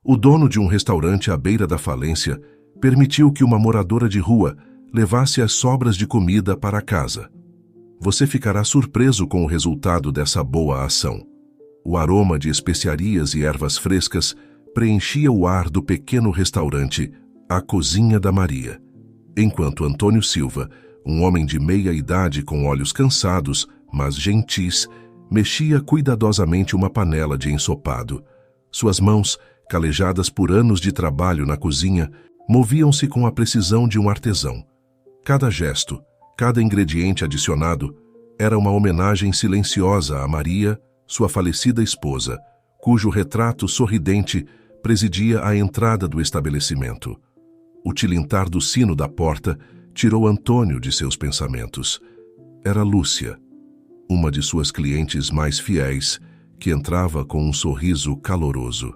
O dono de um restaurante à beira da falência permitiu que uma moradora de rua levasse as sobras de comida para casa. Você ficará surpreso com o resultado dessa boa ação. O aroma de especiarias e ervas frescas preenchia o ar do pequeno restaurante, a Cozinha da Maria. Enquanto Antônio Silva, um homem de meia idade com olhos cansados, mas gentis, mexia cuidadosamente uma panela de ensopado. Suas mãos, calejadas por anos de trabalho na cozinha, moviam-se com a precisão de um artesão. Cada gesto, cada ingrediente adicionado, era uma homenagem silenciosa a Maria, sua falecida esposa, cujo retrato sorridente presidia a entrada do estabelecimento. O tilintar do sino da porta tirou Antônio de seus pensamentos. Era Lúcia, uma de suas clientes mais fiéis, que entrava com um sorriso caloroso.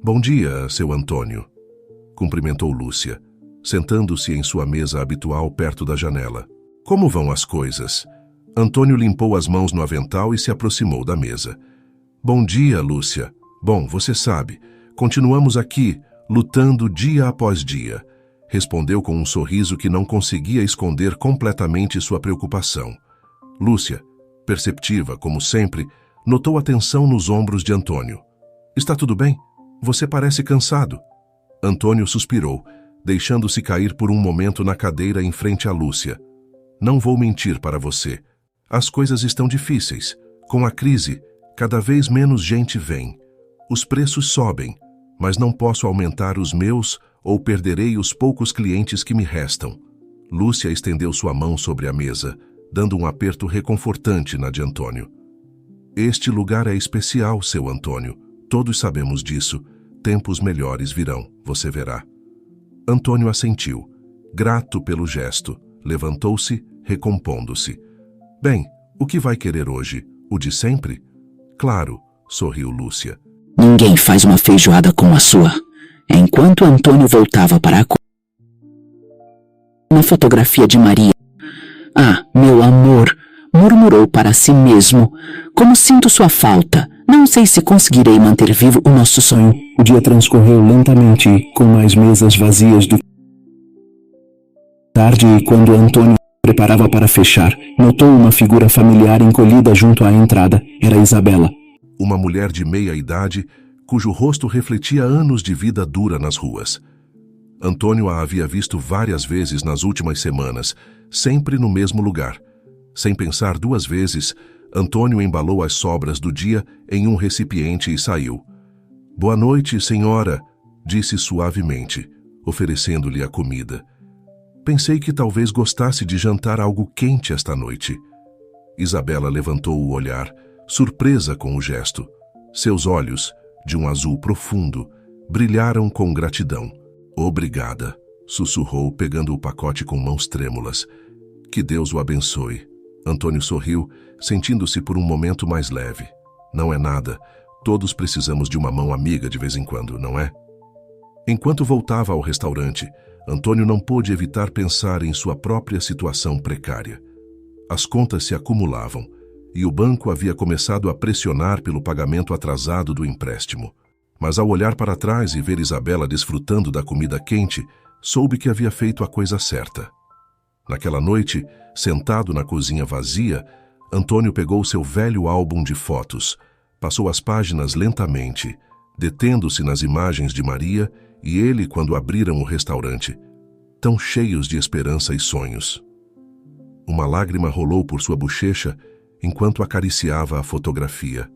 "Bom dia, seu Antônio", cumprimentou Lúcia, sentando-se em sua mesa habitual perto da janela. "Como vão as coisas?" Antônio limpou as mãos no avental e se aproximou da mesa. "Bom dia, Lúcia. Bom, você sabe, continuamos aqui, lutando dia após dia", respondeu com um sorriso que não conseguia esconder completamente sua preocupação. Lúcia, perceptiva como sempre, notou a tensão nos ombros de Antônio. "Está tudo bem? Você parece cansado." Antônio suspirou, deixando-se cair por um momento na cadeira em frente a Lúcia. "Não vou mentir para você. As coisas estão difíceis. Com a crise, cada vez menos gente vem. Os preços sobem, mas não posso aumentar os meus ou perderei os poucos clientes que me restam." Lúcia estendeu sua mão sobre a mesa, dando um aperto reconfortante na de Antônio. "Este lugar é especial, seu Antônio. Todos sabemos disso. Tempos melhores virão, você verá." Antônio assentiu, grato pelo gesto. Levantou-se, recompondo-se. "Bem, o que vai querer hoje? O de sempre?" "Claro", sorriu Lúcia. Ninguém faz uma feijoada como a sua. Enquanto Antônio voltava para a uma fotografia de Maria. "Ah, meu amor", murmurou para si mesmo. "Como sinto sua falta. Não sei se conseguirei manter vivo o nosso sonho." O dia transcorreu lentamente, com mais mesas vazias do tarde, e quando Antônio preparava para fechar, notou uma figura familiar encolhida junto à entrada. Era Isabela. Uma mulher de meia idade, cujo rosto refletia anos de vida dura nas ruas. Antônio a havia visto várias vezes nas últimas semanas, sempre no mesmo lugar. Sem pensar duas vezes, Antônio embalou as sobras do dia em um recipiente e saiu. "Boa noite, senhora", disse suavemente, oferecendo-lhe a comida. "Pensei que talvez gostasse de jantar algo quente esta noite." Isabela levantou o olhar, surpresa com o gesto. Seus olhos, de um azul profundo, brilharam com gratidão. "Obrigada", sussurrou, pegando o pacote com mãos trêmulas. "Que Deus o abençoe." Antônio sorriu, sentindo-se por um momento mais leve. "Não é nada. Todos precisamos de uma mão amiga de vez em quando, não é?" Enquanto voltava ao restaurante, Antônio não pôde evitar pensar em sua própria situação precária. As contas se acumulavam, e o banco havia começado a pressionar pelo pagamento atrasado do empréstimo. Mas ao olhar para trás e ver Isabela desfrutando da comida quente, soube que havia feito a coisa certa. Naquela noite, sentado na cozinha vazia, Antônio pegou seu velho álbum de fotos, passou as páginas lentamente, detendo-se nas imagens de Maria e ele quando abriram o restaurante, tão cheios de esperança e sonhos. Uma lágrima rolou por sua bochecha enquanto acariciava a fotografia.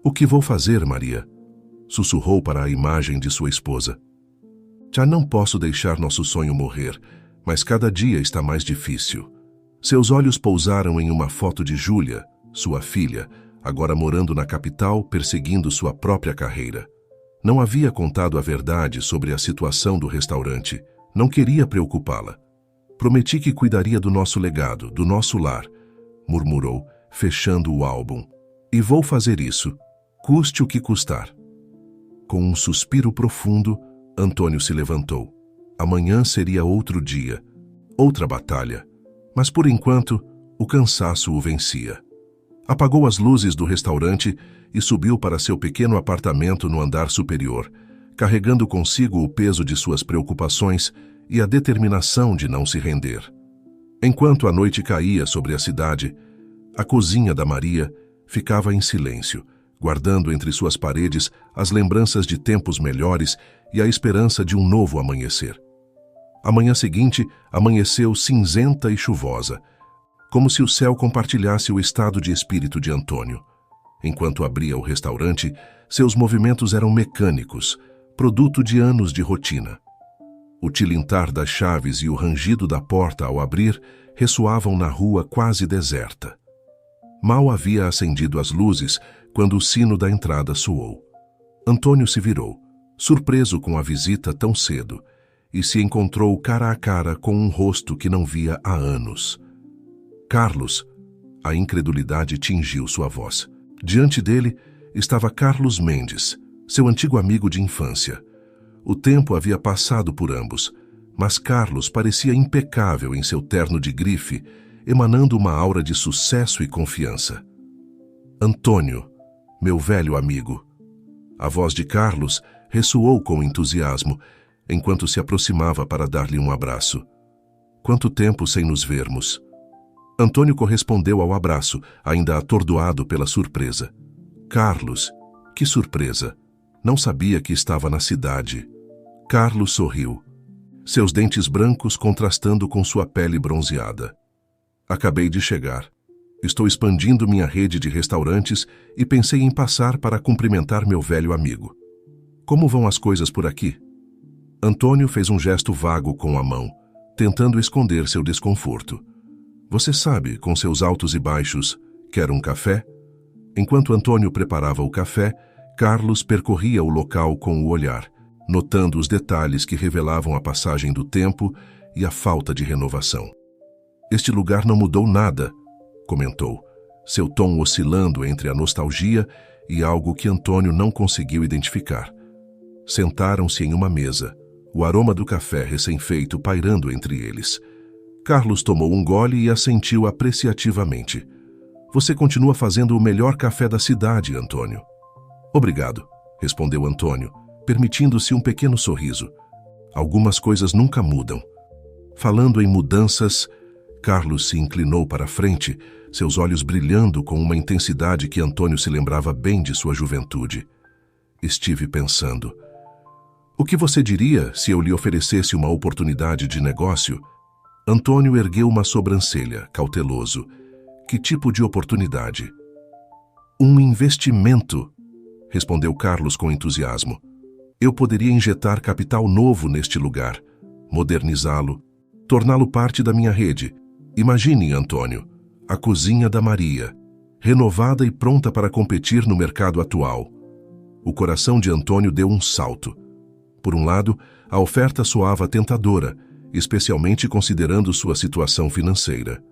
"O que vou fazer, Maria?", sussurrou para a imagem de sua esposa. "Já não posso deixar nosso sonho morrer, mas cada dia está mais difícil." Seus olhos pousaram em uma foto de Júlia, sua filha, agora morando na capital, perseguindo sua própria carreira. Não havia contado a verdade sobre a situação do restaurante. Não queria preocupá-la. "Prometi que cuidaria do nosso legado, do nosso lar", murmurou, fechando o álbum. "E vou fazer isso, custe o que custar." Com um suspiro profundo, Antônio se levantou. Amanhã seria outro dia, outra batalha. Mas por enquanto, o cansaço o vencia. Apagou as luzes do restaurante e subiu para seu pequeno apartamento no andar superior, carregando consigo o peso de suas preocupações e a determinação de não se render. Enquanto a noite caía sobre a cidade, a cozinha da Maria ficava em silêncio, guardando entre suas paredes as lembranças de tempos melhores e a esperança de um novo amanhecer. A manhã seguinte amanheceu cinzenta e chuvosa, como se o céu compartilhasse o estado de espírito de Antônio. Enquanto abria o restaurante, seus movimentos eram mecânicos, produto de anos de rotina. O tilintar das chaves e o rangido da porta ao abrir ressoavam na rua quase deserta. Mal havia acendido as luzes quando o sino da entrada soou. Antônio se virou, surpreso com a visita tão cedo, e se encontrou cara a cara com um rosto que não via há anos. Carlos! A incredulidade tingiu sua voz. Diante dele estava Carlos Mendes, seu antigo amigo de infância. O tempo havia passado por ambos, mas Carlos parecia impecável em seu terno de grife, emanando uma aura de sucesso e confiança. Antônio, meu velho amigo. A voz de Carlos ressoou com entusiasmo, enquanto se aproximava para dar-lhe um abraço. Quanto tempo sem nos vermos? Antônio correspondeu ao abraço, ainda atordoado pela surpresa. Carlos, que surpresa! Não sabia que estava na cidade. Carlos sorriu, seus dentes brancos contrastando com sua pele bronzeada. Acabei de chegar. Estou expandindo minha rede de restaurantes e pensei em passar para cumprimentar meu velho amigo. Como vão as coisas por aqui? Antônio fez um gesto vago com a mão, tentando esconder seu desconforto. Você sabe, com seus altos e baixos, quer um café? Enquanto Antônio preparava o café, Carlos percorria o local com o olhar, notando os detalhes que revelavam a passagem do tempo e a falta de renovação. Este lugar não mudou nada, comentou, seu tom oscilando entre a nostalgia e algo que Antônio não conseguiu identificar. Sentaram-se em uma mesa, o aroma do café recém-feito pairando entre eles. Carlos tomou um gole e assentiu apreciativamente. Você continua fazendo o melhor café da cidade, Antônio. Obrigado, respondeu Antônio, permitindo-se um pequeno sorriso. Algumas coisas nunca mudam. Falando em mudanças, Carlos se inclinou para a frente, seus olhos brilhando com uma intensidade que Antônio se lembrava bem de sua juventude. Estive pensando. O que você diria se eu lhe oferecesse uma oportunidade de negócio? Antônio ergueu uma sobrancelha, cauteloso. Que tipo de oportunidade? Um investimento, respondeu Carlos com entusiasmo. Eu poderia injetar capital novo neste lugar, modernizá-lo, torná-lo parte da minha rede. Imagine, Antônio, a cozinha da Maria, renovada e pronta para competir no mercado atual. O coração de Antônio deu um salto. Por um lado, a oferta soava tentadora, especialmente considerando sua situação financeira.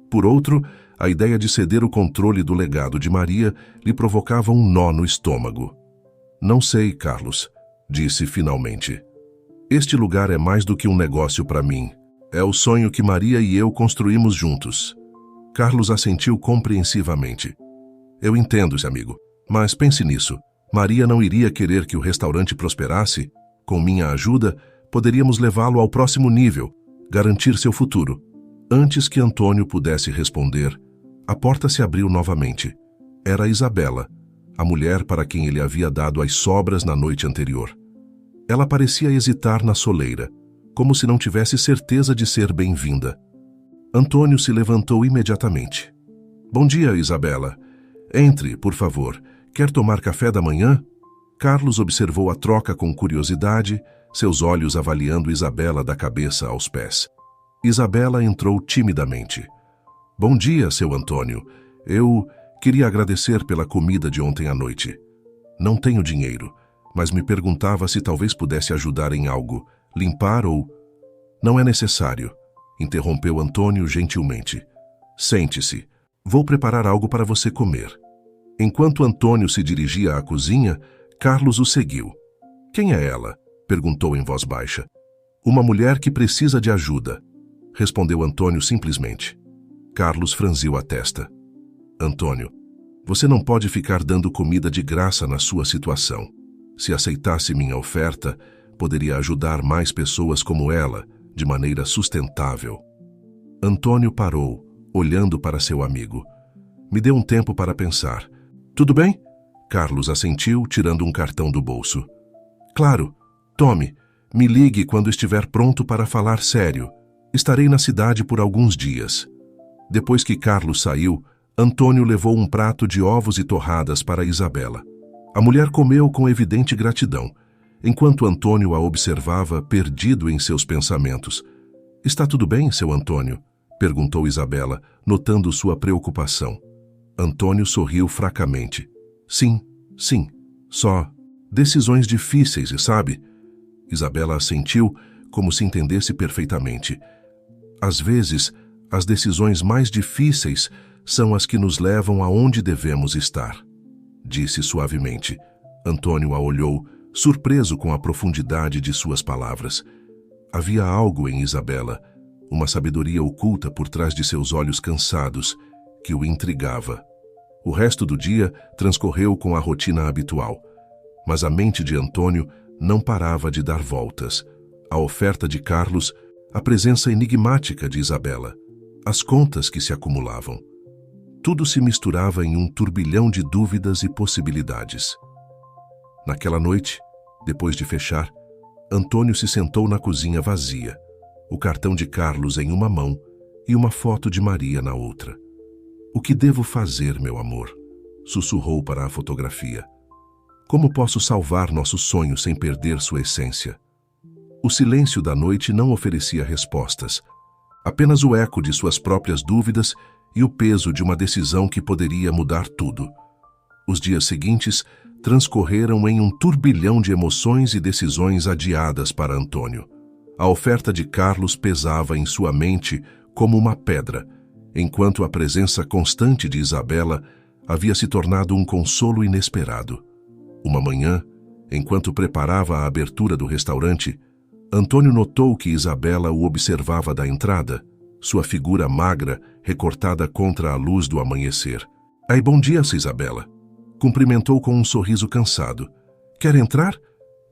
Por outro, a ideia de ceder o controle do legado de Maria lhe provocava um nó no estômago. Não sei, Carlos, disse finalmente. Este lugar é mais do que um negócio para mim. É o sonho que Maria e eu construímos juntos. Carlos assentiu compreensivamente. Eu entendo, amigo, mas pense nisso. Maria não iria querer que o restaurante prosperasse? Com minha ajuda, poderíamos levá-lo ao próximo nível, garantir seu futuro. Antes que Antônio pudesse responder, a porta se abriu novamente. Era Isabela, a mulher para quem ele havia dado as sobras na noite anterior. Ela parecia hesitar na soleira, como se não tivesse certeza de ser bem-vinda. Antônio se levantou imediatamente. Bom dia, Isabela. Entre, por favor. Quer tomar café da manhã? Carlos observou a troca com curiosidade, seus olhos avaliando Isabela da cabeça aos pés. Isabela entrou timidamente. Bom dia, seu Antônio. Eu queria agradecer pela comida de ontem à noite. Não tenho dinheiro, mas me perguntava se talvez pudesse ajudar em algo, limpar ou... Não é necessário, interrompeu Antônio gentilmente. Sente-se. Vou preparar algo para você comer. Enquanto Antônio se dirigia à cozinha, Carlos o seguiu. Quem é ela? Perguntou em voz baixa. Uma mulher que precisa de ajuda, respondeu Antônio simplesmente. Carlos franziu a testa. Antônio, Você não pode ficar dando comida de graça na sua situação. Se aceitasse minha oferta, poderia ajudar mais pessoas como ela, de maneira sustentável. Antônio parou, olhando para seu amigo. Me deu um tempo para pensar. Tudo bem? Carlos assentiu, tirando um cartão do bolso. Claro, tome. Me ligue quando estiver pronto para falar sério. Estarei na cidade por alguns dias. Depois que Carlos saiu, Antônio levou um prato de ovos e torradas para Isabela. A mulher comeu com evidente gratidão, enquanto Antônio a observava perdido em seus pensamentos. Está tudo bem, seu Antônio? Perguntou Isabela, notando sua preocupação. Antônio sorriu fracamente. Sim, só decisões difíceis, sabe? Isabela assentiu, como se entendesse perfeitamente. Às vezes, as decisões mais difíceis são as que nos levam aonde devemos estar, disse suavemente. Antônio a olhou, surpreso com a profundidade de suas palavras. Havia algo em Isabela, uma sabedoria oculta por trás de seus olhos cansados, que o intrigava. O resto do dia transcorreu com a rotina habitual, mas a mente de Antônio não parava de dar voltas. A oferta de Carlos, a presença enigmática de Isabela, as contas que se acumulavam. Tudo se misturava em um turbilhão de dúvidas e possibilidades. Naquela noite, depois de fechar, Antônio se sentou na cozinha vazia, o cartão de Carlos em uma mão e uma foto de Maria na outra. O que devo fazer, meu amor? Sussurrou para a fotografia. Como posso salvar nosso sonho sem perder sua essência? O silêncio da noite não oferecia respostas, apenas o eco de suas próprias dúvidas e o peso de uma decisão que poderia mudar tudo. Os dias seguintes transcorreram em um turbilhão de emoções e decisões adiadas para Antônio. A oferta de Carlos pesava em sua mente como uma pedra, enquanto a presença constante de Isabela havia se tornado um consolo inesperado. Uma manhã, enquanto preparava a abertura do restaurante, Antônio notou que Isabela o observava da entrada, sua figura magra recortada contra a luz do amanhecer. Ai, bom dia, Isabela. Cumprimentou com um sorriso cansado. Quer entrar?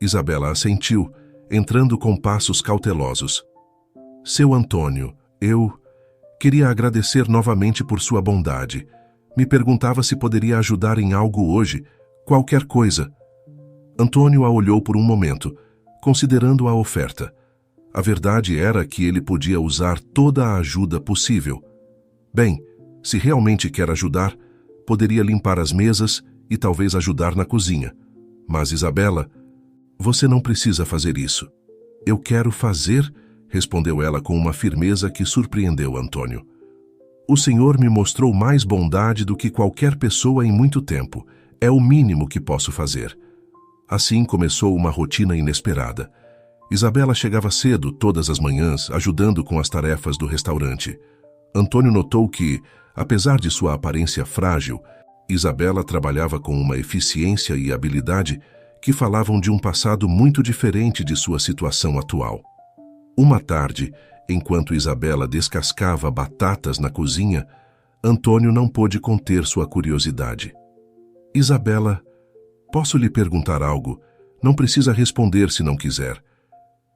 Isabela assentiu, entrando com passos cautelosos. Seu Antônio, eu queria agradecer novamente por sua bondade. Me perguntava se poderia ajudar em algo hoje, qualquer coisa. Antônio a olhou por um momento, considerando a oferta. A verdade era que ele podia usar toda a ajuda possível. Bem, se realmente quer ajudar, poderia limpar as mesas e talvez ajudar na cozinha. Mas, Isabela, você não precisa fazer isso. Eu quero fazer, respondeu ela com uma firmeza que surpreendeu Antônio. O Senhor me mostrou mais bondade do que qualquer pessoa em muito tempo. É o mínimo que posso fazer. Assim começou uma rotina inesperada. Isabela chegava cedo todas as manhãs, ajudando com as tarefas do restaurante. Antônio notou que, apesar de sua aparência frágil, Isabela trabalhava com uma eficiência e habilidade que falavam de um passado muito diferente de sua situação atual. Uma tarde, enquanto Isabela descascava batatas na cozinha, Antônio não pôde conter sua curiosidade. Isabela, posso lhe perguntar algo? Não precisa responder se não quiser.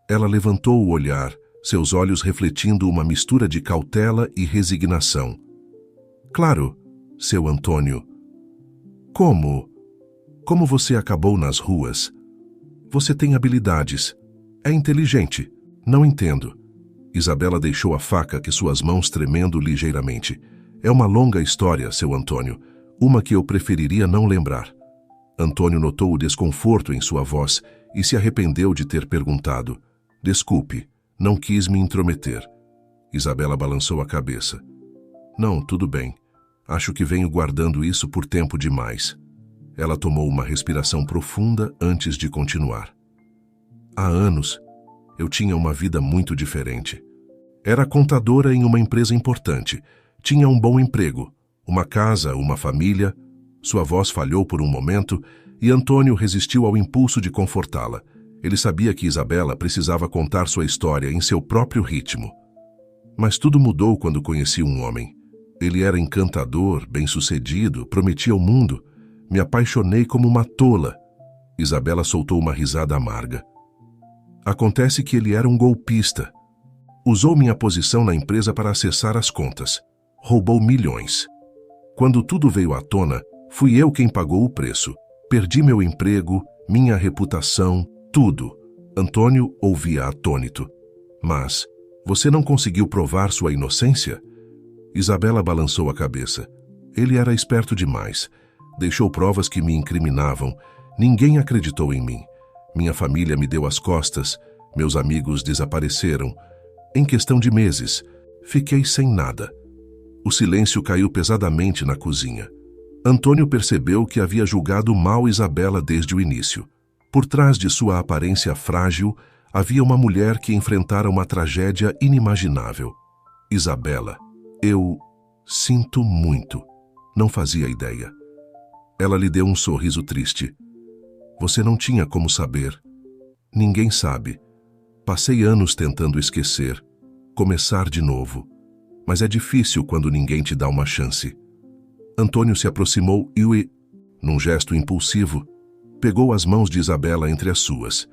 Ela levantou o olhar, seus olhos refletindo uma mistura de cautela e resignação. Claro, seu Antônio. Como você acabou nas ruas? Você tem habilidades. É inteligente. Não entendo. Isabela deixou a faca que suas mãos tremendo ligeiramente. É uma longa história, seu Antônio. Uma que eu preferiria não lembrar. Antônio notou o desconforto em sua voz e se arrependeu de ter perguntado. Desculpe, não quis me intrometer. Isabela balançou a cabeça. Não, tudo bem. Acho que venho guardando isso por tempo demais. Ela tomou uma respiração profunda antes de continuar. Há anos, eu tinha uma vida muito diferente. Era contadora em uma empresa importante. Tinha um bom emprego, uma casa, uma família. Sua voz falhou por um momento e Antônio resistiu ao impulso de confortá-la. Ele sabia que Isabela precisava contar sua história em seu próprio ritmo. Mas tudo mudou quando conheci um homem. Ele era encantador, bem-sucedido, prometia o mundo. Me apaixonei como uma tola. Isabela soltou uma risada amarga. Acontece que ele era um golpista. Usou minha posição na empresa para acessar as contas. Roubou milhões. Quando tudo veio à tona, fui eu quem pagou o preço. Perdi meu emprego, minha reputação, tudo. Antônio ouvia atônito. Mas, você não conseguiu provar sua inocência? Isabela balançou a cabeça. Ele era esperto demais. Deixou provas que me incriminavam. Ninguém acreditou em mim. Minha família me deu as costas. Meus amigos desapareceram. Em questão de meses, fiquei sem nada. O silêncio caiu pesadamente na cozinha. Antônio percebeu que havia julgado mal Isabela desde o início. Por trás de sua aparência frágil, havia uma mulher que enfrentara uma tragédia inimaginável. Isabela, eu sinto muito. Não fazia ideia. Ela lhe deu um sorriso triste. Você não tinha como saber. Ninguém sabe. Passei anos tentando esquecer, começar de novo. Mas é difícil quando ninguém te dá uma chance. Antônio se aproximou e, num gesto impulsivo, pegou as mãos de Isabela entre as suas.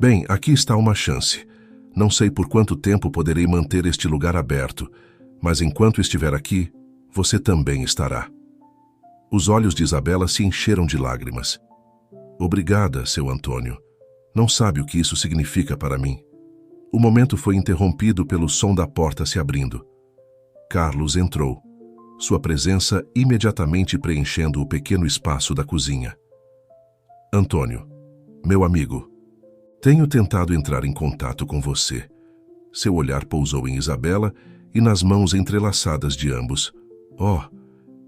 Bem, aqui está uma chance. Não sei por quanto tempo poderei manter este lugar aberto, mas enquanto estiver aqui, você também estará. Os olhos de Isabela se encheram de lágrimas. Obrigada, seu Antônio. Não sabe o que isso significa para mim. O momento foi interrompido pelo som da porta se abrindo. Carlos entrou, sua presença imediatamente preenchendo o pequeno espaço da cozinha. Antônio, meu amigo, tenho tentado entrar em contato com você. Seu olhar pousou em Isabela e nas mãos entrelaçadas de ambos. Oh,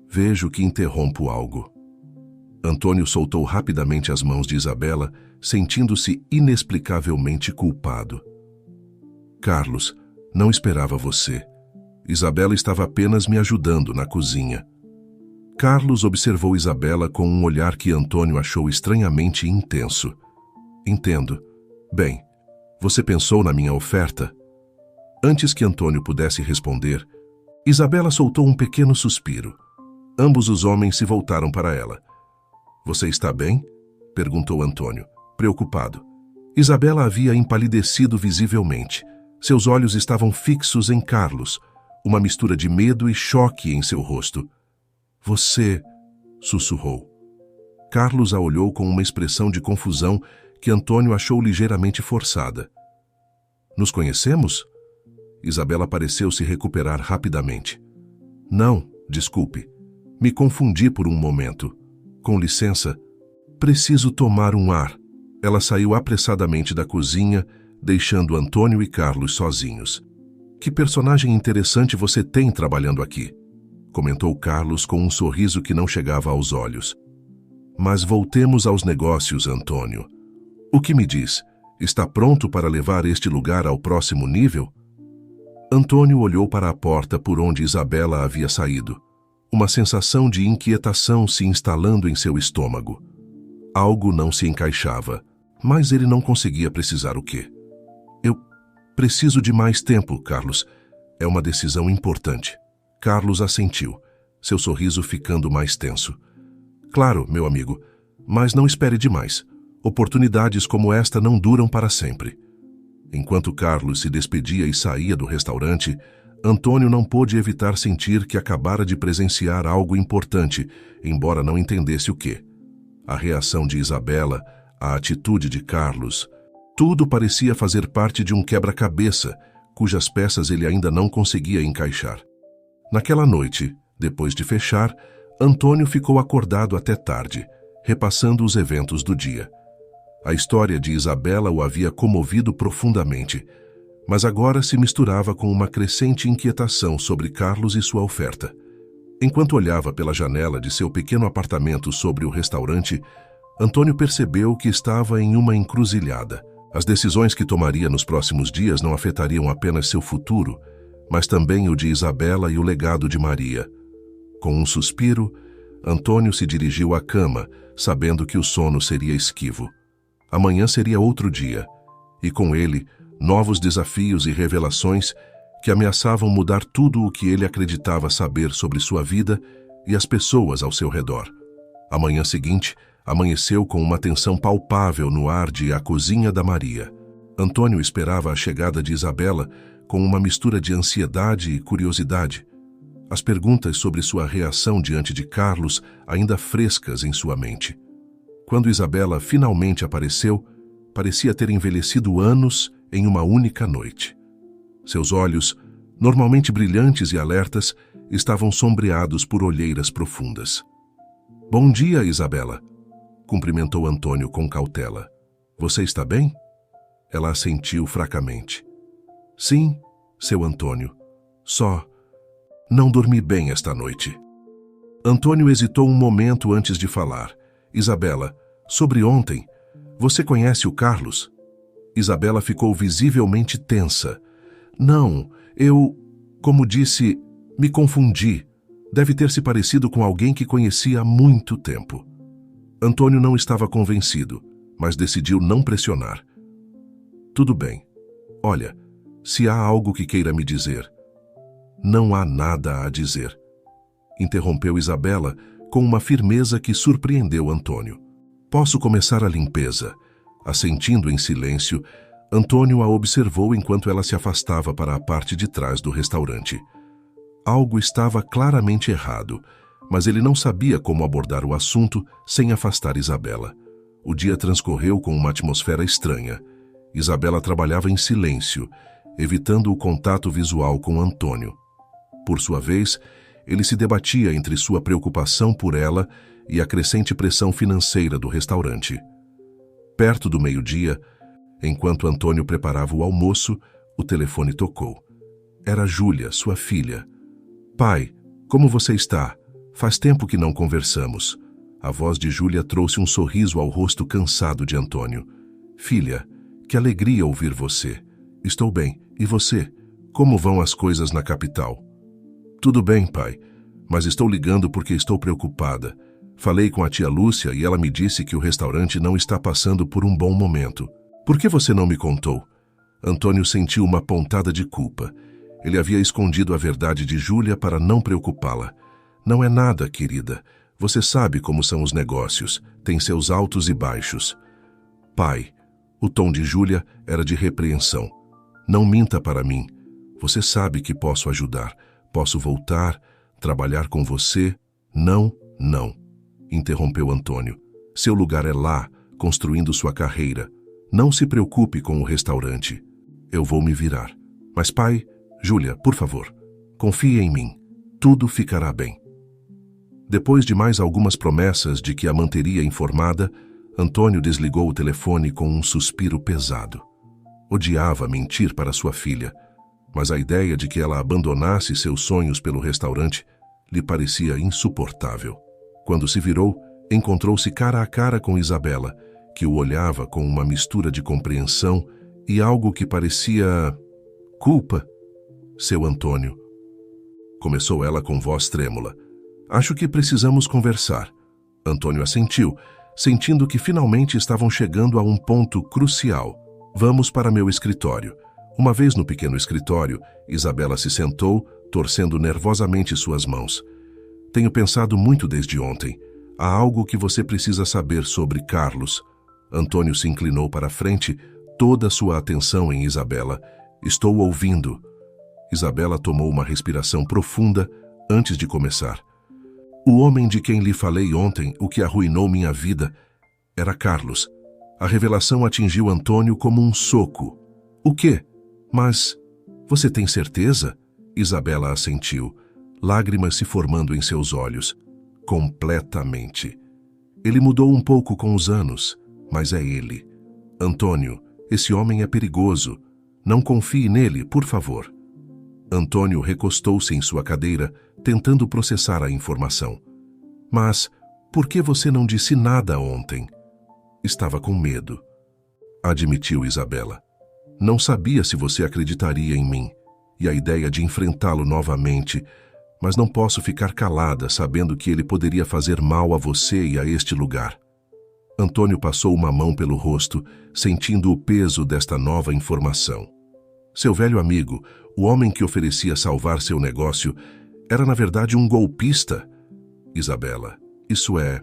vejo que interrompo algo. Antônio soltou rapidamente as mãos de Isabela, sentindo-se inexplicavelmente culpado. Carlos, não esperava você. Isabela estava apenas me ajudando na cozinha. Carlos observou Isabela com um olhar que Antônio achou estranhamente intenso. Entendo. Bem, você pensou na minha oferta? Antes que Antônio pudesse responder, Isabela soltou um pequeno suspiro. Ambos os homens se voltaram para ela. Você está bem? Perguntou Antônio, preocupado. Isabela havia empalidecido visivelmente. Seus olhos estavam fixos em Carlos, uma mistura de medo e choque em seu rosto. Você... sussurrou. Carlos a olhou com uma expressão de confusão que Antônio achou ligeiramente forçada. Nos conhecemos? Isabela pareceu se recuperar rapidamente. Não, desculpe. Me confundi por um momento. Com licença, preciso tomar um ar. Ela saiu apressadamente da cozinha, deixando Antônio e Carlos sozinhos. Que personagem interessante você tem trabalhando aqui, comentou Carlos com um sorriso que não chegava aos olhos. Mas voltemos aos negócios, Antônio. O que me diz? Está pronto para levar este lugar ao próximo nível? Antônio olhou para a porta por onde Isabela havia saído. Uma sensação de inquietação se instalando em seu estômago. Algo não se encaixava, mas ele não conseguia precisar o quê. Eu preciso de mais tempo, Carlos. É uma decisão importante. Carlos assentiu, seu sorriso ficando mais tenso. Claro, meu amigo, mas não espere demais. Oportunidades como esta não duram para sempre. Enquanto Carlos se despedia e saía do restaurante, Antônio não pôde evitar sentir que acabara de presenciar algo importante, embora não entendesse o quê. A reação de Isabela, a atitude de Carlos, tudo parecia fazer parte de um quebra-cabeça, cujas peças ele ainda não conseguia encaixar. Naquela noite, depois de fechar, Antônio ficou acordado até tarde, repassando os eventos do dia. A história de Isabela o havia comovido profundamente, mas agora se misturava com uma crescente inquietação sobre Carlos e sua oferta. Enquanto olhava pela janela de seu pequeno apartamento sobre o restaurante, Antônio percebeu que estava em uma encruzilhada. As decisões que tomaria nos próximos dias não afetariam apenas seu futuro, mas também o de Isabela e o legado de Maria. Com um suspiro, Antônio se dirigiu à cama, sabendo que o sono seria esquivo. Amanhã seria outro dia, e com ele, novos desafios e revelações que ameaçavam mudar tudo o que ele acreditava saber sobre sua vida e as pessoas ao seu redor. A manhã seguinte amanheceu com uma tensão palpável no ar de A Cozinha da Maria. Antônio esperava a chegada de Isabela com uma mistura de ansiedade e curiosidade. As perguntas sobre sua reação diante de Carlos ainda frescas em sua mente. Quando Isabela finalmente apareceu, parecia ter envelhecido anos em uma única noite. Seus olhos, normalmente brilhantes e alertas, estavam sombreados por olheiras profundas. "Bom dia, Isabela", cumprimentou Antônio com cautela. "Você está bem?" Ela assentiu fracamente. "Sim, seu Antônio. Só não dormi bem esta noite." Antônio hesitou um momento antes de falar. "Isabela, sobre ontem, você conhece o Carlos?" Isabela ficou visivelmente tensa. "Não, como disse, me confundi. Deve ter se parecido com alguém que conhecia há muito tempo." Antônio não estava convencido, mas decidiu não pressionar. "Tudo bem. Olha, se há algo que queira me dizer..." "Não há nada a dizer", interrompeu Isabela com uma firmeza que surpreendeu Antônio. "Posso começar a limpeza." Assentindo em silêncio, Antônio a observou enquanto ela se afastava para a parte de trás do restaurante. Algo estava claramente errado, mas ele não sabia como abordar o assunto sem afastar Isabela. O dia transcorreu com uma atmosfera estranha. Isabela trabalhava em silêncio, evitando o contato visual com Antônio. Por sua vez, ele se debatia entre sua preocupação por ela e a crescente pressão financeira do restaurante. Perto do meio-dia, enquanto Antônio preparava o almoço, o telefone tocou. Era Júlia, sua filha. "Pai, como você está? Faz tempo que não conversamos." A voz de Júlia trouxe um sorriso ao rosto cansado de Antônio. "Filha, que alegria ouvir você. Estou bem. E você? Como vão as coisas na capital?" "Tudo bem, pai, mas estou ligando porque estou preocupada. Falei com a tia Lúcia e ela me disse que o restaurante não está passando por um bom momento. Por que você não me contou?" Antônio sentiu uma pontada de culpa. Ele havia escondido a verdade de Júlia para não preocupá-la. "Não é nada, querida. Você sabe como são os negócios. Tem seus altos e baixos." "Pai", o tom de Júlia era de repreensão. "Não minta para mim. Você sabe que posso ajudar. Posso voltar, trabalhar com você." "Não, interrompeu Antônio. "Seu lugar é lá, construindo sua carreira. Não se preocupe com o restaurante. Eu vou me virar. Mas pai, Júlia, por favor, confie em mim. Tudo ficará bem." Depois de mais algumas promessas de que a manteria informada, Antônio desligou o telefone com um suspiro pesado. Odiava mentir para sua filha, mas a ideia de que ela abandonasse seus sonhos pelo restaurante lhe parecia insuportável. Quando se virou, encontrou-se cara a cara com Isabela, que o olhava com uma mistura de compreensão e algo que parecia... "Culpa, seu Antônio", começou ela com voz trêmula. "Acho que precisamos conversar." Antônio assentiu, sentindo que finalmente estavam chegando a um ponto crucial. "Vamos para meu escritório." Uma vez no pequeno escritório, Isabela se sentou, torcendo nervosamente suas mãos. "Tenho pensado muito desde ontem. Há algo que você precisa saber sobre Carlos." Antônio se inclinou para a frente, toda sua atenção em Isabela. "Estou ouvindo." Isabela tomou uma respiração profunda antes de começar. "O homem de quem lhe falei ontem, o que arruinou minha vida, era Carlos." A revelação atingiu Antônio como um soco. "O quê? Mas você tem certeza?" Isabela assentiu, lágrimas se formando em seus olhos. "Completamente. Ele mudou um pouco com os anos, mas é ele. Antônio, esse homem é perigoso. Não confie nele, por favor." Antônio recostou-se em sua cadeira, tentando processar a informação. "Mas por que você não disse nada ontem?" "Estava com medo", admitiu Isabela. "Não sabia se você acreditaria em mim e a ideia de enfrentá-lo novamente, mas não posso ficar calada sabendo que ele poderia fazer mal a você e a este lugar." Antônio passou uma mão pelo rosto, sentindo o peso desta nova informação. Seu velho amigo, o homem que oferecia salvar seu negócio, era na verdade um golpista. Isabela, isso é...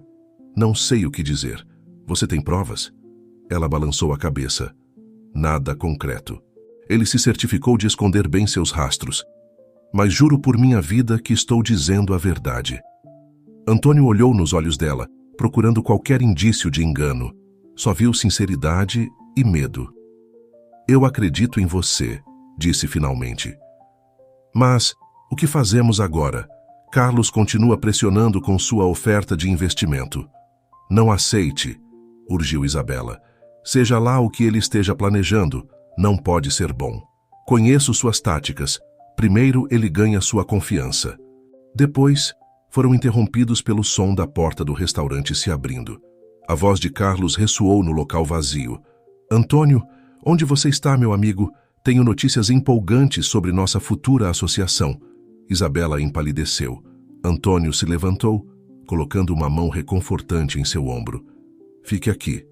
Não sei o que dizer. Você tem provas? Ela balançou a cabeça. Nada concreto. Ele se certificou de esconder bem seus rastros. Mas juro por minha vida que estou dizendo a verdade. Antônio olhou nos olhos dela, procurando qualquer indício de engano. Só viu sinceridade e medo. Eu acredito em você, disse finalmente. Mas o que fazemos agora? Carlos continua pressionando com sua oferta de investimento. Não aceite, urgiu Isabela. Seja lá o que ele esteja planejando, não pode ser bom. Conheço suas táticas. Primeiro ele ganha sua confiança. Depois, foram interrompidos pelo som da porta do restaurante se abrindo. A voz de Carlos ressoou no local vazio. Antônio, onde você está, meu amigo? Tenho notícias empolgantes sobre nossa futura associação. Isabela empalideceu. Antônio se levantou, colocando uma mão reconfortante em seu ombro. Fique aqui.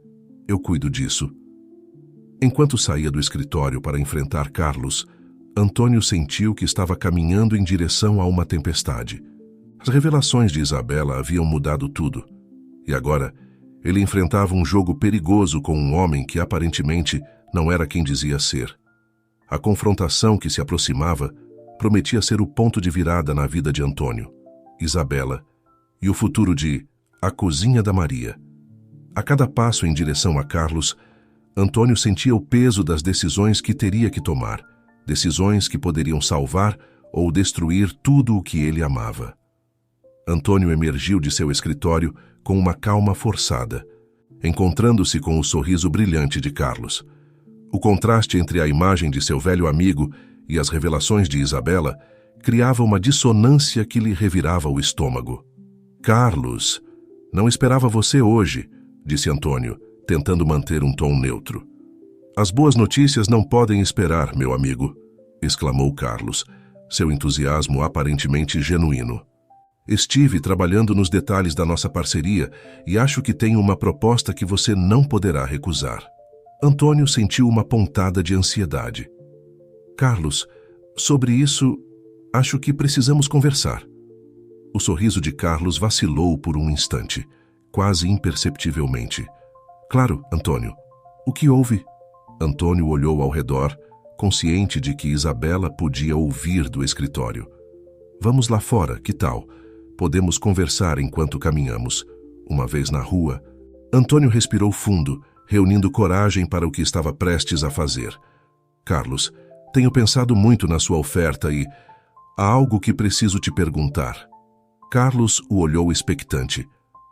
Eu cuido disso. Enquanto saía do escritório para enfrentar Carlos, Antônio sentiu que estava caminhando em direção a uma tempestade. As revelações de Isabela haviam mudado tudo. E agora, ele enfrentava um jogo perigoso com um homem que aparentemente não era quem dizia ser. A confrontação que se aproximava prometia ser o ponto de virada na vida de Antônio, Isabela e o futuro de A Cozinha da Maria. A cada passo em direção a Carlos, Antônio sentia o peso das decisões que teria que tomar, decisões que poderiam salvar ou destruir tudo o que ele amava. Antônio emergiu de seu escritório com uma calma forçada, encontrando-se com o sorriso brilhante de Carlos. O contraste entre a imagem de seu velho amigo e as revelações de Isabela criava uma dissonância que lhe revirava o estômago. Carlos, não esperava você hoje, disse Antônio, tentando manter um tom neutro. As boas notícias não podem esperar, meu amigo, exclamou Carlos, seu entusiasmo aparentemente genuíno. Estive trabalhando nos detalhes da nossa parceria e acho que tenho uma proposta que você não poderá recusar. Antônio sentiu uma pontada de ansiedade. Carlos, sobre isso, acho que precisamos conversar. O sorriso de Carlos vacilou por um instante, quase imperceptivelmente. Claro, Antônio. O que houve? Antônio olhou ao redor, consciente de que Isabela podia ouvir do escritório. Vamos lá fora, que tal? Podemos conversar enquanto caminhamos. Uma vez na rua, Antônio respirou fundo, reunindo coragem para o que estava prestes a fazer. Carlos, tenho pensado muito na sua oferta e há algo que preciso te perguntar. Carlos o olhou expectante.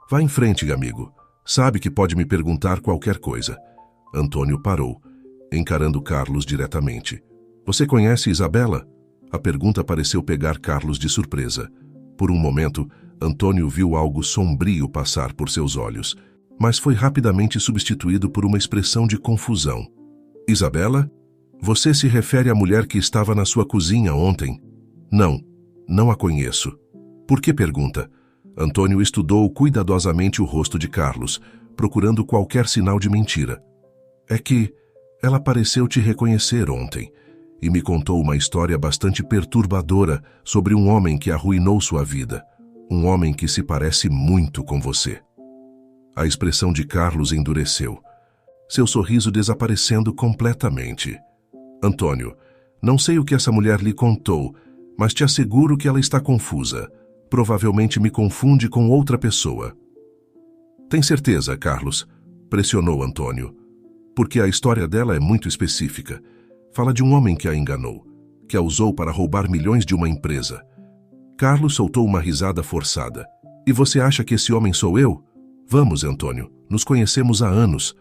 Vá em frente, amigo. Sabe que pode me perguntar qualquer coisa. Antônio parou, encarando Carlos diretamente. Você conhece Isabela? A pergunta pareceu pegar Carlos de surpresa. Por um momento, Antônio viu algo sombrio passar por seus olhos, mas foi rapidamente substituído por uma expressão de confusão. Isabela? Você se refere à mulher que estava na sua cozinha ontem? Não, não a conheço. Por que pergunta? Antônio estudou cuidadosamente o rosto de Carlos, procurando qualquer sinal de mentira. É que ela pareceu te reconhecer ontem e me contou uma história bastante perturbadora sobre um homem que arruinou sua vida, um homem que se parece muito com você. A expressão de Carlos endureceu, seu sorriso desaparecendo completamente. Antônio, não sei o que essa mulher lhe contou, mas te asseguro que ela está confusa. Provavelmente me confunde com outra pessoa. Tem certeza, Carlos? Pressionou Antônio. Porque a história dela é muito específica. Fala de um homem que a enganou, que a usou para roubar milhões de uma empresa. Carlos soltou uma risada forçada. E você acha que esse homem sou eu? Vamos, Antônio, nos conhecemos há anos.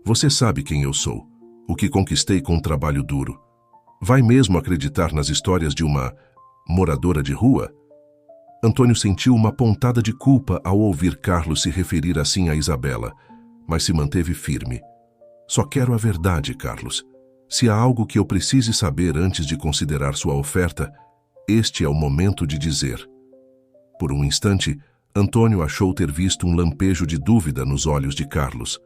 Você sabe quem eu sou, o que conquistei com um trabalho duro. Vai mesmo acreditar nas histórias de uma moradora de rua? Antônio sentiu uma pontada de culpa ao ouvir Carlos se referir assim a Isabela, mas se manteve firme. Só quero a verdade, Carlos. Se há algo que eu precise saber antes de considerar sua oferta, este é o momento de dizer. Por um instante, Antônio achou ter visto um lampejo de dúvida nos olhos de Carlos,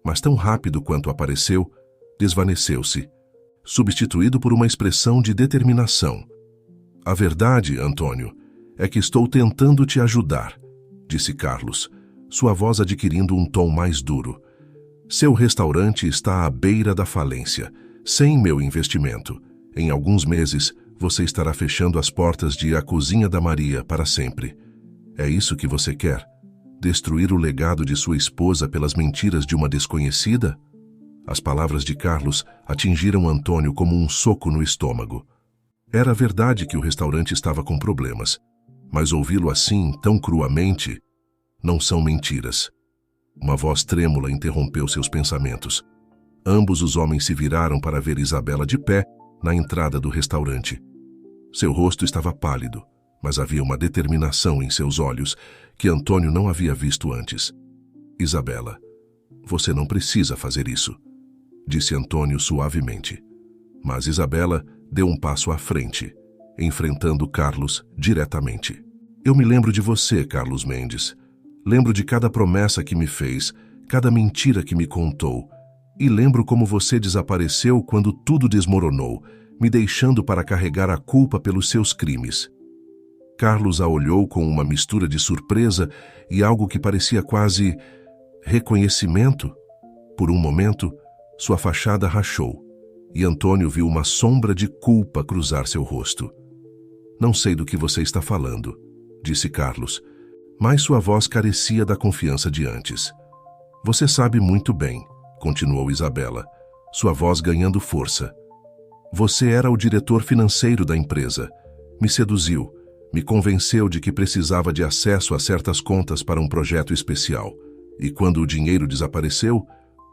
mas tão rápido quanto apareceu, desvaneceu-se. substituído por uma expressão de determinação. A verdade, Antônio, é que estou tentando te ajudar, disse Carlos, sua voz adquirindo um tom mais duro. Seu restaurante está à beira da falência, sem meu investimento. Em alguns meses, você estará fechando as portas de A Cozinha da Maria para sempre. É isso que você quer? Destruir o legado de sua esposa pelas mentiras de uma desconhecida? As palavras de Carlos atingiram Antônio como um soco no estômago. Era verdade que o restaurante estava com problemas, mas ouvi-lo assim, tão cruamente, não são mentiras. Uma voz trêmula interrompeu seus pensamentos. Ambos os homens se viraram para ver Isabela de pé na entrada do restaurante. Seu rosto estava pálido, mas havia uma determinação em seus olhos que Antônio não havia visto antes. Isabela, você não precisa fazer isso, disse Antônio suavemente. Mas Isabela deu um passo à frente, enfrentando Carlos diretamente. Eu me lembro de você, Carlos Mendes. Lembro de cada promessa que me fez, cada mentira que me contou. E lembro como você desapareceu quando tudo desmoronou, me deixando para carregar a culpa pelos seus crimes. Carlos a olhou com uma mistura de surpresa e algo que parecia quase reconhecimento. Por um momento, sua fachada rachou, e Antônio viu uma sombra de culpa cruzar seu rosto. Não sei do que você está falando, disse Carlos, mas sua voz carecia da confiança de antes. Você sabe muito bem, continuou Isabela, sua voz ganhando força. Você era o diretor financeiro da empresa. Me seduziu, me convenceu de que precisava de acesso a certas contas para um projeto especial. E quando o dinheiro desapareceu,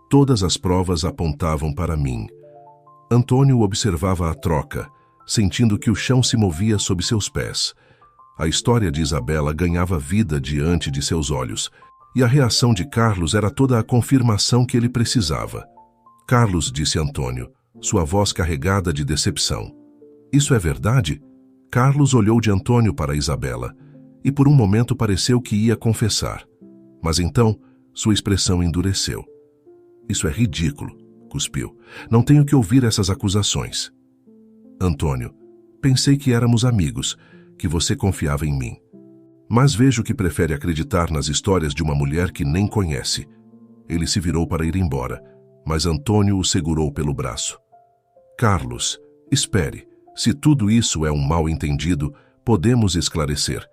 todas as provas apontavam para mim. Antônio observava a troca, sentindo que o chão se movia sob seus pés. A história de Isabela ganhava vida diante de seus olhos, e a reação de Carlos era toda a confirmação que ele precisava. Carlos, disse Antônio, sua voz carregada de decepção. Isso é verdade? Carlos olhou de Antônio para Isabela, e por um momento pareceu que ia confessar. Mas então, sua expressão endureceu. Isso é ridículo, cuspiu. Não tenho que ouvir essas acusações. Antônio, pensei que éramos amigos, que você confiava em mim. Mas vejo que prefere acreditar nas histórias de uma mulher que nem conhece. Ele se virou para ir embora, mas Antônio o segurou pelo braço. Carlos, espere. Se tudo isso é um mal-entendido, podemos esclarecer.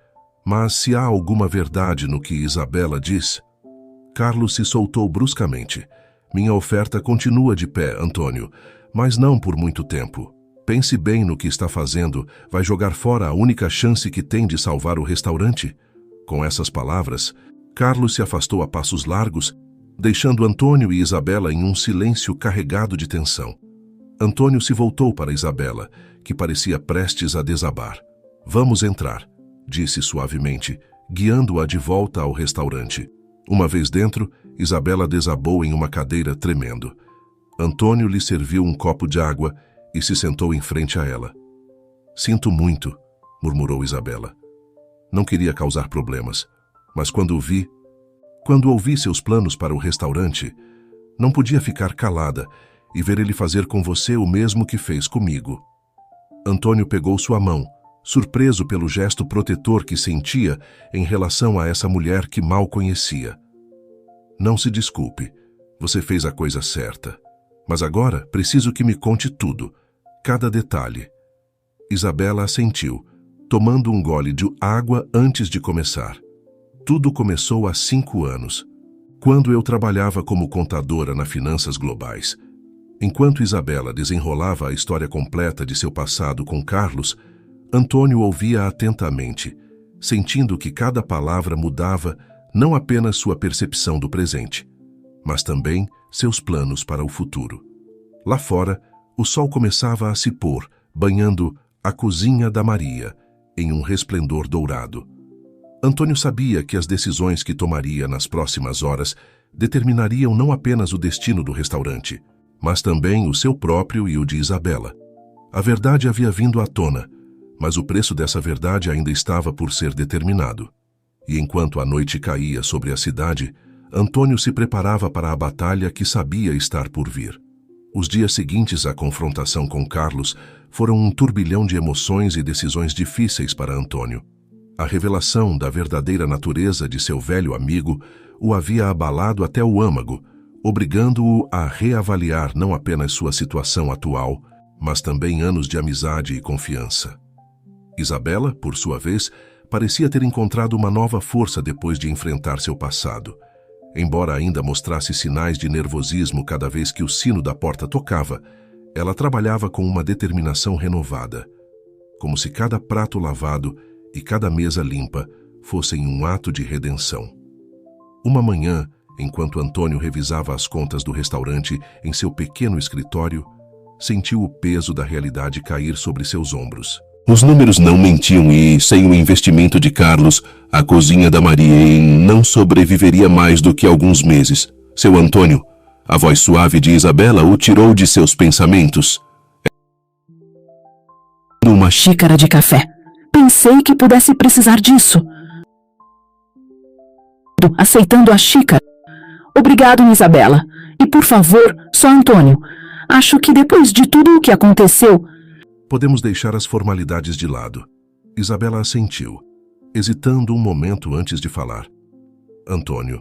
Mas se há alguma verdade no que Isabela diz... Carlos se soltou bruscamente. Minha oferta continua de pé, Antônio, mas não por muito tempo. Pense bem no que está fazendo. Vai jogar fora a única chance que tem de salvar o restaurante? Com essas palavras, Carlos se afastou a passos largos, deixando Antônio e Isabela em um silêncio carregado de tensão. Antônio se voltou para Isabela, que parecia prestes a desabar. Vamos entrar, disse suavemente, guiando-a de volta ao restaurante. Uma vez dentro, Isabela desabou em uma cadeira tremendo. Antônio lhe serviu um copo de água e se sentou em frente a ela. Sinto muito, murmurou Isabela. Não queria causar problemas, mas quando ouvi seus planos para o restaurante, não podia ficar calada e ver ele fazer com você o mesmo que fez comigo. Antônio pegou sua mão, surpreso pelo gesto protetor que sentia em relação a essa mulher que mal conhecia. Não se desculpe, você fez a coisa certa. Mas agora preciso que me conte tudo, cada detalhe. Isabela assentiu, tomando um gole de água antes de começar. Tudo começou há 5 anos, quando eu trabalhava como contadora na Finanças Globais. Enquanto Isabela desenrolava a história completa de seu passado com Carlos, Antônio ouvia atentamente, sentindo que cada palavra mudava não apenas sua percepção do presente, mas também seus planos para o futuro. Lá fora, o sol começava a se pôr, banhando A Cozinha da Maria, em um resplendor dourado. Antônio sabia que as decisões que tomaria nas próximas horas determinariam não apenas o destino do restaurante, mas também o seu próprio e o de Isabela. A verdade havia vindo à tona, mas o preço dessa verdade ainda estava por ser determinado. E enquanto a noite caía sobre a cidade, Antônio se preparava para a batalha que sabia estar por vir. Os dias seguintes à confrontação com Carlos foram um turbilhão de emoções e decisões difíceis para Antônio. A revelação da verdadeira natureza de seu velho amigo o havia abalado até o âmago, obrigando-o a reavaliar não apenas sua situação atual, mas também anos de amizade e confiança. Isabela, por sua vez, parecia ter encontrado uma nova força depois de enfrentar seu passado. Embora ainda mostrasse sinais de nervosismo cada vez que o sino da porta tocava, ela trabalhava com uma determinação renovada, como se cada prato lavado e cada mesa limpa fossem um ato de redenção. Uma manhã, enquanto Antônio revisava as contas do restaurante em seu pequeno escritório, sentiu o peso da realidade cair sobre seus ombros. Os números não mentiam e, sem o investimento de Carlos, a cozinha da Maria não sobreviveria mais do que alguns meses. Seu Antônio, a voz suave de Isabela, o tirou de seus pensamentos. Uma xícara de café. Pensei que pudesse precisar disso. Aceitando a xícara. Obrigado, Isabela. E por favor, só Antônio. Acho que depois de tudo o que aconteceu... Podemos deixar as formalidades de lado. Isabela assentiu, hesitando um momento antes de falar. Antônio,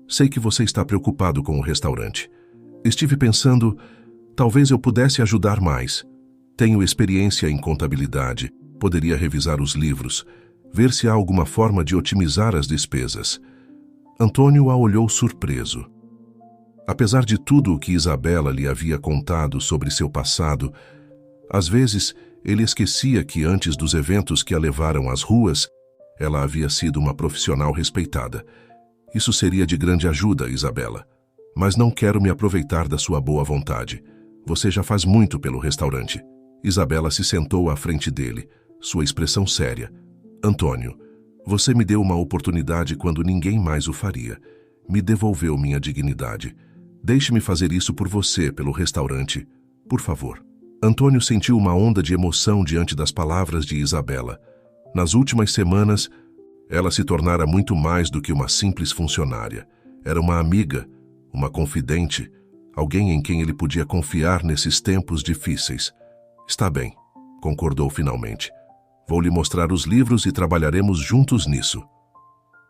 sei que você está preocupado com o restaurante. Estive pensando, talvez eu pudesse ajudar mais. Tenho experiência em contabilidade, poderia revisar os livros, ver se há alguma forma de otimizar as despesas. Antônio a olhou surpreso. Apesar de tudo o que Isabela lhe havia contado sobre seu passado, às vezes, ele esquecia que antes dos eventos que a levaram às ruas, ela havia sido uma profissional respeitada. Isso seria de grande ajuda, Isabela. Mas não quero me aproveitar da sua boa vontade. Você já faz muito pelo restaurante. Isabela se sentou à frente dele, sua expressão séria. Antônio, você me deu uma oportunidade quando ninguém mais o faria. Me devolveu minha dignidade. Deixe-me fazer isso por você, pelo restaurante. Por favor. Antônio sentiu uma onda de emoção diante das palavras de Isabela. Nas últimas semanas, ela se tornara muito mais do que uma simples funcionária. Era uma amiga, uma confidente, alguém em quem ele podia confiar nesses tempos difíceis. Está bem, concordou finalmente. Vou lhe mostrar os livros e trabalharemos juntos nisso.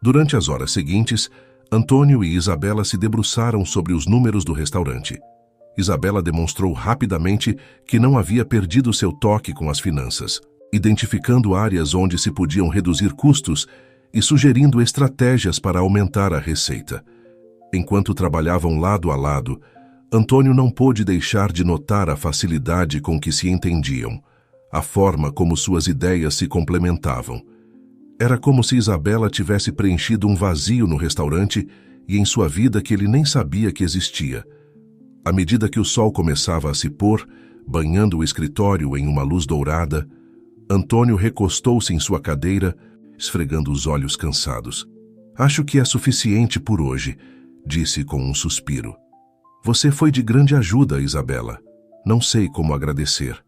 Durante as horas seguintes, Antônio e Isabela se debruçaram sobre os números do restaurante. Isabela demonstrou rapidamente que não havia perdido seu toque com as finanças, identificando áreas onde se podiam reduzir custos e sugerindo estratégias para aumentar a receita. Enquanto trabalhavam lado a lado, Antônio não pôde deixar de notar a facilidade com que se entendiam, a forma como suas ideias se complementavam. Era como se Isabela tivesse preenchido um vazio no restaurante e em sua vida que ele nem sabia que existia. À medida que o sol começava a se pôr, banhando o escritório em uma luz dourada, Antônio recostou-se em sua cadeira, esfregando os olhos cansados. Acho que é suficiente por hoje, disse com um suspiro. Você foi de grande ajuda, Isabela. Não sei como agradecer.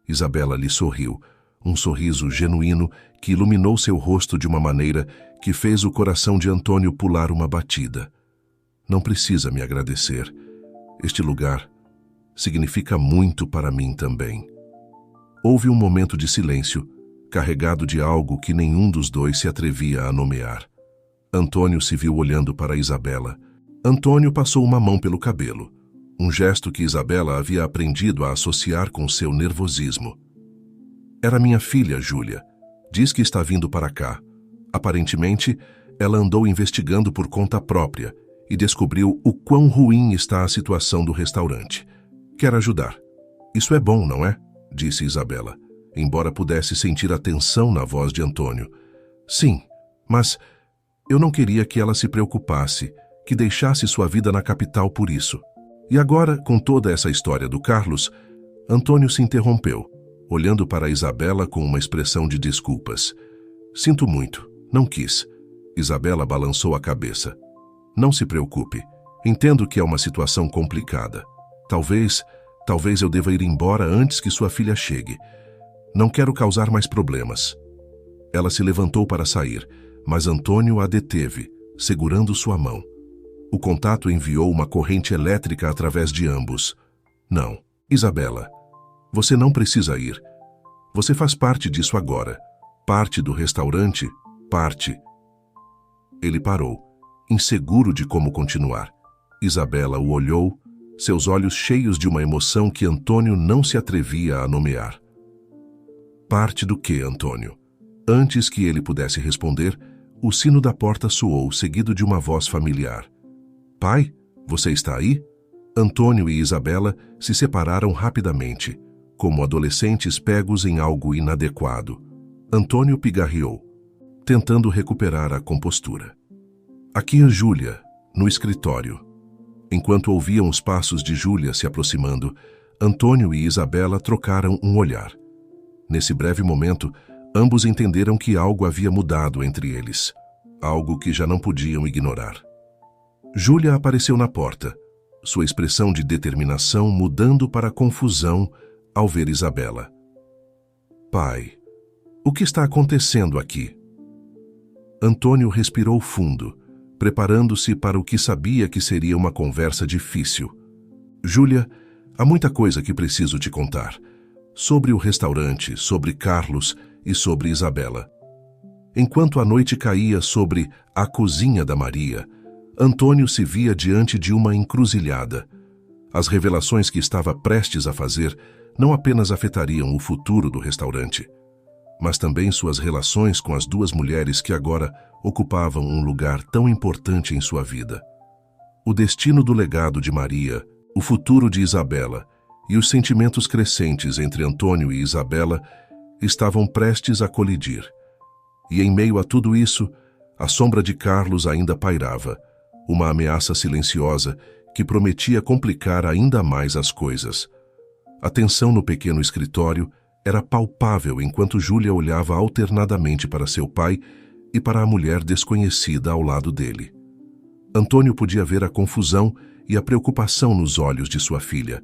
Isabela lhe sorriu, um sorriso genuíno que iluminou seu rosto de uma maneira que fez o coração de Antônio pular uma batida. Não precisa me agradecer. Este lugar significa muito para mim também. Houve um momento de silêncio, carregado de algo que nenhum dos dois se atrevia a nomear. Antônio se viu olhando para Isabela. Antônio passou uma mão pelo cabelo, um gesto que Isabela havia aprendido a associar com seu nervosismo. Era minha filha, Júlia. Diz que está vindo para cá. Aparentemente, ela andou investigando por conta própria e descobriu o quão ruim está a situação do restaurante. Quer ajudar. Isso é bom, não é? Disse Isabela, embora pudesse sentir a tensão na voz de Antônio. Sim, mas eu não queria que ela se preocupasse, que deixasse sua vida na capital por isso. E agora, com toda essa história do Carlos, Antônio se interrompeu, olhando para Isabela com uma expressão de desculpas. Sinto muito, não quis. Isabela balançou a cabeça. Não se preocupe. Entendo que é uma situação complicada. Talvez eu deva ir embora antes que sua filha chegue. Não quero causar mais problemas. Ela se levantou para sair, mas Antônio a deteve, segurando sua mão. O contato enviou uma corrente elétrica através de ambos. Não, Isabela, você não precisa ir. Você faz parte disso agora. Parte do restaurante, parte. Ele parou, inseguro de como continuar. Isabela o olhou, seus olhos cheios de uma emoção que Antônio não se atrevia a nomear. Parte do quê, Antônio? Antes que ele pudesse responder, o sino da porta soou, seguido de uma voz familiar. Pai, você está aí? Antônio e Isabela se separaram rapidamente, como adolescentes pegos em algo inadequado. Antônio pigarreou, tentando recuperar a compostura. Aqui é Júlia, no escritório. Enquanto ouviam os passos de Júlia se aproximando, Antônio e Isabela trocaram um olhar. Nesse breve momento, ambos entenderam que algo havia mudado entre eles, algo que já não podiam ignorar. Júlia apareceu na porta, sua expressão de determinação mudando para confusão ao ver Isabela. Pai, o que está acontecendo aqui? Antônio respirou fundo, preparando-se para o que sabia que seria uma conversa difícil. Júlia, há muita coisa que preciso te contar. Sobre o restaurante, sobre Carlos e sobre Isabela. Enquanto a noite caía sobre a cozinha da Maria, Antônio se via diante de uma encruzilhada. As revelações que estava prestes a fazer não apenas afetariam o futuro do restaurante, mas também suas relações com as duas mulheres que agora ocupavam um lugar tão importante em sua vida. O destino do legado de Maria, o futuro de Isabela e os sentimentos crescentes entre Antônio e Isabela estavam prestes a colidir. E em meio a tudo isso, a sombra de Carlos ainda pairava, uma ameaça silenciosa que prometia complicar ainda mais as coisas. A tensão no pequeno escritório era palpável enquanto Júlia olhava alternadamente para seu pai e para a mulher desconhecida ao lado dele. Antônio podia ver a confusão e a preocupação nos olhos de sua filha,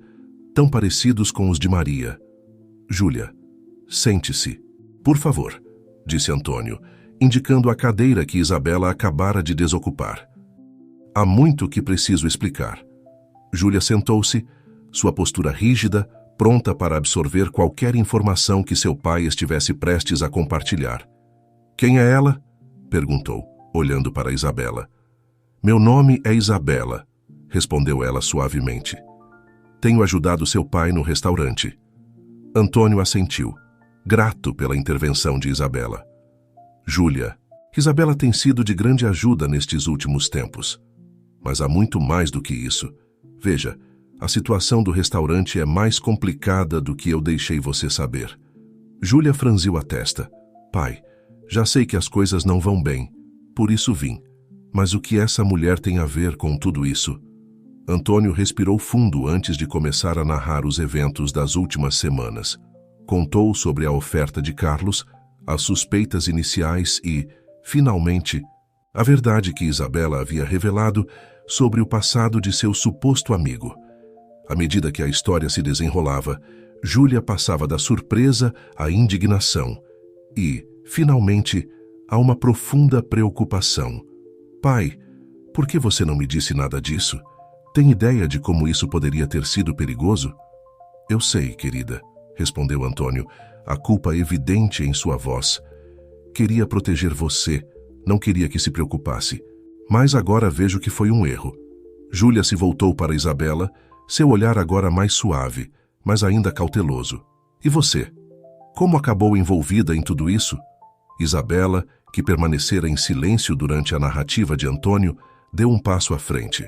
tão parecidos com os de Maria. Júlia, sente-se, por favor, disse Antônio, indicando a cadeira que Isabela acabara de desocupar. Há muito que preciso explicar. Júlia sentou-se, sua postura rígida, pronta para absorver qualquer informação que seu pai estivesse prestes a compartilhar. Quem é ela? Perguntou, olhando para Isabela. Meu nome é Isabela, respondeu ela suavemente. Tenho ajudado seu pai no restaurante. Antônio assentiu, grato pela intervenção de Isabela. Júlia, Isabela tem sido de grande ajuda nestes últimos tempos. Mas há muito mais do que isso. Veja, a situação do restaurante é mais complicada do que eu deixei você saber. Júlia franziu a testa. Pai, já sei que as coisas não vão bem, por isso vim. Mas o que essa mulher tem a ver com tudo isso? Antônio respirou fundo antes de começar a narrar os eventos das últimas semanas. Contou sobre a oferta de Carlos, as suspeitas iniciais e, finalmente, a verdade que Isabela havia revelado sobre o passado de seu suposto amigo. À medida que a história se desenrolava, Júlia passava da surpresa à indignação e, finalmente, a uma profunda preocupação. Pai, por que você não me disse nada disso? Tem ideia de como isso poderia ter sido perigoso? Eu sei, querida, respondeu Antônio, a culpa evidente em sua voz. Queria proteger você, não queria que se preocupasse. Mas agora vejo que foi um erro. Júlia se voltou para Isabela, seu olhar agora mais suave, mas ainda cauteloso. E você? Como acabou envolvida em tudo isso? Isabela, que permanecera em silêncio durante a narrativa de Antônio, deu um passo à frente.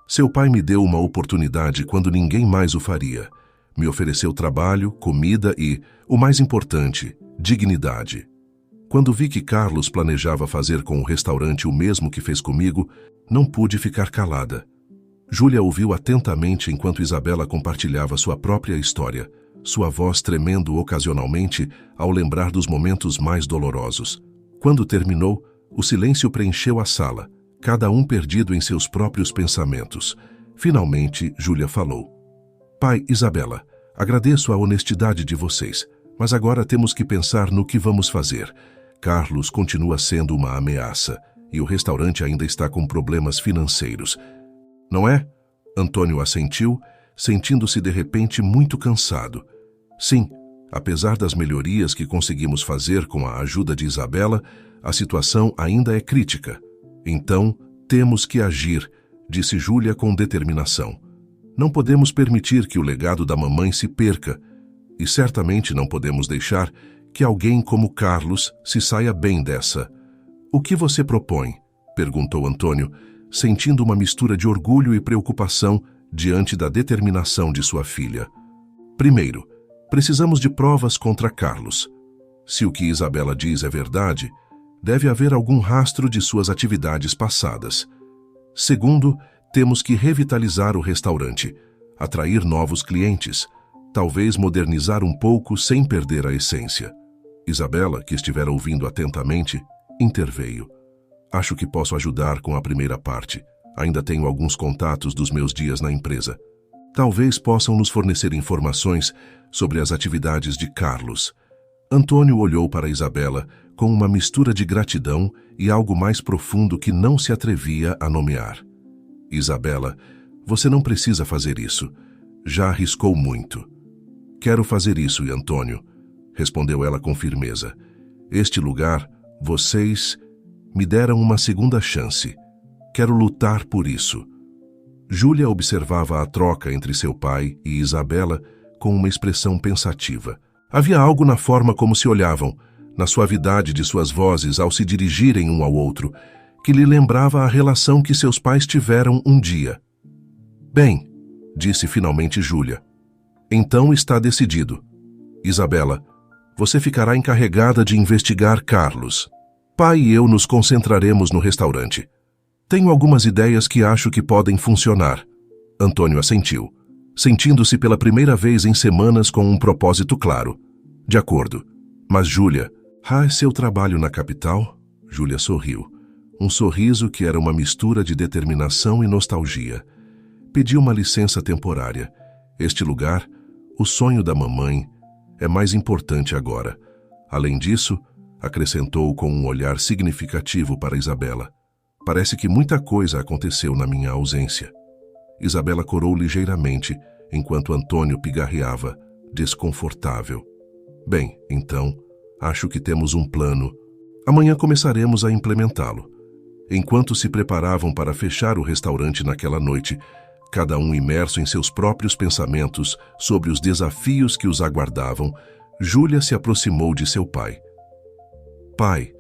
Seu pai me deu uma oportunidade quando ninguém mais o faria. Me ofereceu trabalho, comida e, o mais importante, dignidade. Quando vi que Carlos planejava fazer com o restaurante o mesmo que fez comigo, não pude ficar calada. Júlia ouviu atentamente enquanto Isabela compartilhava sua própria história, sua voz tremendo ocasionalmente ao lembrar dos momentos mais dolorosos. Quando terminou, o silêncio preencheu a sala, cada um perdido em seus próprios pensamentos. Finalmente, Júlia falou. Pai, Isabela, agradeço a honestidade de vocês, mas agora temos que pensar no que vamos fazer. Carlos continua sendo uma ameaça e o restaurante ainda está com problemas financeiros. Não é? Antônio assentiu, sentindo-se de repente muito cansado. Sim, apesar das melhorias que conseguimos fazer com a ajuda de Isabela, a situação ainda é crítica. Então, temos que agir, disse Júlia com determinação. Não podemos permitir que o legado da mamãe se perca, e certamente não podemos deixar que alguém como Carlos se saia bem dessa. O que você propõe? Perguntou Antônio, sentindo uma mistura de orgulho e preocupação diante da determinação de sua filha. Primeiro, precisamos de provas contra Carlos. Se o que Isabela diz é verdade, deve haver algum rastro de suas atividades passadas. Segundo, temos que revitalizar o restaurante, atrair novos clientes, talvez modernizar um pouco sem perder a essência. Isabela, que estivera ouvindo atentamente, interveio. Acho que posso ajudar com a primeira parte. Ainda tenho alguns contatos dos meus dias na empresa. Talvez possam nos fornecer informações sobre as atividades de Carlos. Antônio olhou para Isabela com uma mistura de gratidão e algo mais profundo que não se atrevia a nomear. Isabela, você não precisa fazer isso. Já arriscou muito. Quero fazer isso, Antônio, respondeu ela com firmeza. Este lugar, vocês, me deram uma segunda chance. Quero lutar por isso. Júlia observava a troca entre seu pai e Isabela com uma expressão pensativa. Havia algo na forma como se olhavam, na suavidade de suas vozes ao se dirigirem um ao outro, que lhe lembrava a relação que seus pais tiveram um dia. Bem, disse finalmente Júlia. Então está decidido. Isabela, você ficará encarregada de investigar Carlos. Pai e eu nos concentraremos no restaurante. Tenho algumas ideias que acho que podem funcionar. Antônio assentiu, sentindo-se pela primeira vez em semanas com um propósito claro. De acordo. Mas Júlia, é seu trabalho na capital? Júlia sorriu. Um sorriso que era uma mistura de determinação e nostalgia. Pediu uma licença temporária. Este lugar, o sonho da mamãe, é mais importante agora. Além disso, acrescentou com um olhar significativo para Isabela. Parece que muita coisa aconteceu na minha ausência. Isabela corou ligeiramente, enquanto Antônio pigarreava, desconfortável. Bem, então, acho que temos um plano. Amanhã começaremos a implementá-lo. Enquanto se preparavam para fechar o restaurante naquela noite, cada um imerso em seus próprios pensamentos sobre os desafios que os aguardavam, Júlia se aproximou de seu pai. Pai,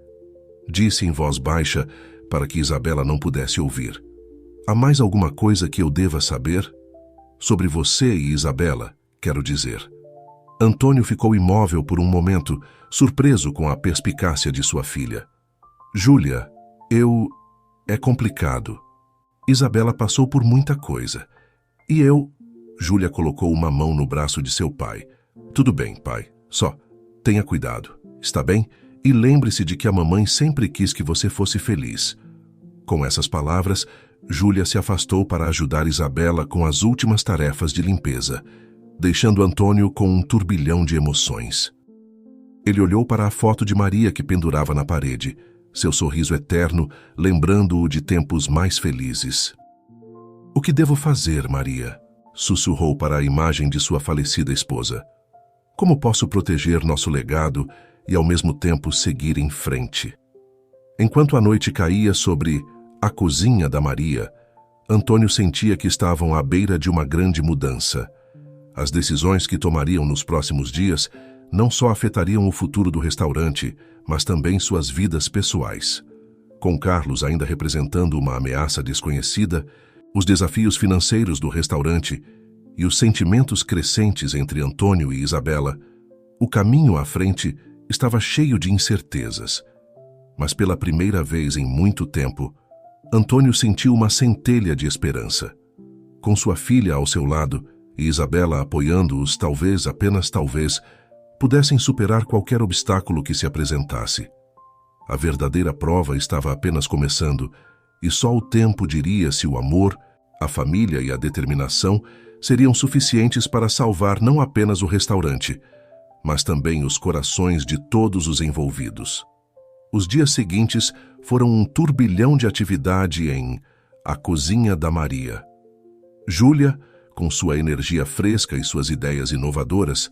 disse em voz baixa para que Isabela não pudesse ouvir. Há mais alguma coisa que eu deva saber? Sobre você e Isabela, quero dizer. Antônio ficou imóvel por um momento, surpreso com a perspicácia de sua filha. Júlia, é complicado. Isabela passou por muita coisa. E eu... Júlia colocou uma mão no braço de seu pai. Tudo bem, pai. Só, tenha cuidado. Está bem? E lembre-se de que a mamãe sempre quis que você fosse feliz. Com essas palavras, Júlia se afastou para ajudar Isabela com as últimas tarefas de limpeza, deixando Antônio com um turbilhão de emoções. Ele olhou para a foto de Maria que pendurava na parede, seu sorriso eterno, lembrando-o de tempos mais felizes. O que devo fazer, Maria? Sussurrou para a imagem de sua falecida esposa. Como posso proteger nosso legado e ao mesmo tempo seguir em frente? Enquanto a noite caía sobre a cozinha da Maria, Antônio sentia que estavam à beira de uma grande mudança. As decisões que tomariam nos próximos dias não só afetariam o futuro do restaurante, mas também suas vidas pessoais. Com Carlos ainda representando uma ameaça desconhecida, os desafios financeiros do restaurante e os sentimentos crescentes entre Antônio e Isabela, o caminho à frente estava cheio de incertezas. Mas pela primeira vez em muito tempo, Antônio sentiu uma centelha de esperança. Com sua filha ao seu lado e Isabela apoiando-os, talvez, apenas talvez, pudessem superar qualquer obstáculo que se apresentasse. A verdadeira prova estava apenas começando, e só o tempo diria se o amor, a família e a determinação seriam suficientes para salvar não apenas o restaurante, mas também os corações de todos os envolvidos. Os dias seguintes foram um turbilhão de atividade em a cozinha da Maria. Júlia, com sua energia fresca e suas ideias inovadoras,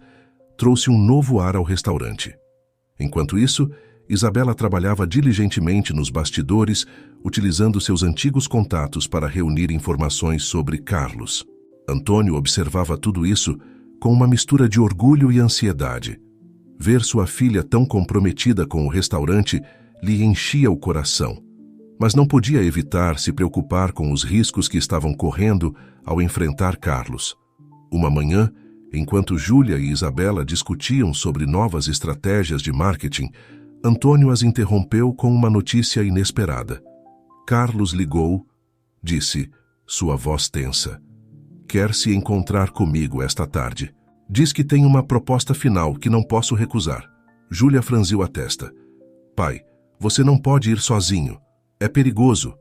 trouxe um novo ar ao restaurante. Enquanto isso, Isabela trabalhava diligentemente nos bastidores, utilizando seus antigos contatos para reunir informações sobre Carlos. Antônio observava tudo isso com uma mistura de orgulho e ansiedade. Ver sua filha tão comprometida com o restaurante lhe enchia o coração, mas não podia evitar se preocupar com os riscos que estavam correndo ao enfrentar Carlos. Uma manhã, enquanto Júlia e Isabela discutiam sobre novas estratégias de marketing, Antônio as interrompeu com uma notícia inesperada. Carlos ligou, disse, sua voz tensa. Quer se encontrar comigo esta tarde. Diz que tem uma proposta final que não posso recusar. Júlia franziu a testa. Pai, você não pode ir sozinho. É perigoso.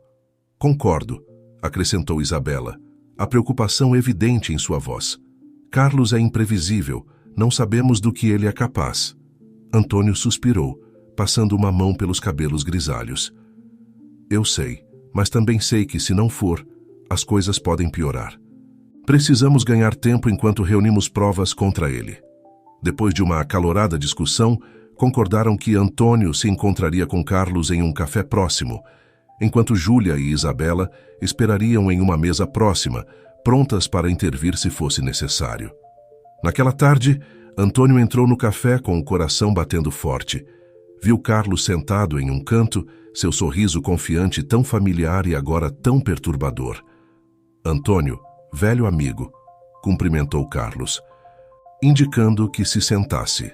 Concordo, acrescentou Isabela, a preocupação evidente em sua voz. Carlos é imprevisível, não sabemos do que ele é capaz. Antônio suspirou, passando uma mão pelos cabelos grisalhos. Eu sei, mas também sei que se não for, as coisas podem piorar. Precisamos ganhar tempo enquanto reunimos provas contra ele. Depois de uma acalorada discussão, concordaram que Antônio se encontraria com Carlos em um café próximo, enquanto Júlia e Isabela esperariam em uma mesa próxima, prontas para intervir se fosse necessário. Naquela tarde, Antônio entrou no café com o coração batendo forte. Viu Carlos sentado em um canto, seu sorriso confiante tão familiar e agora tão perturbador. Antônio, velho amigo, cumprimentou Carlos, indicando que se sentasse.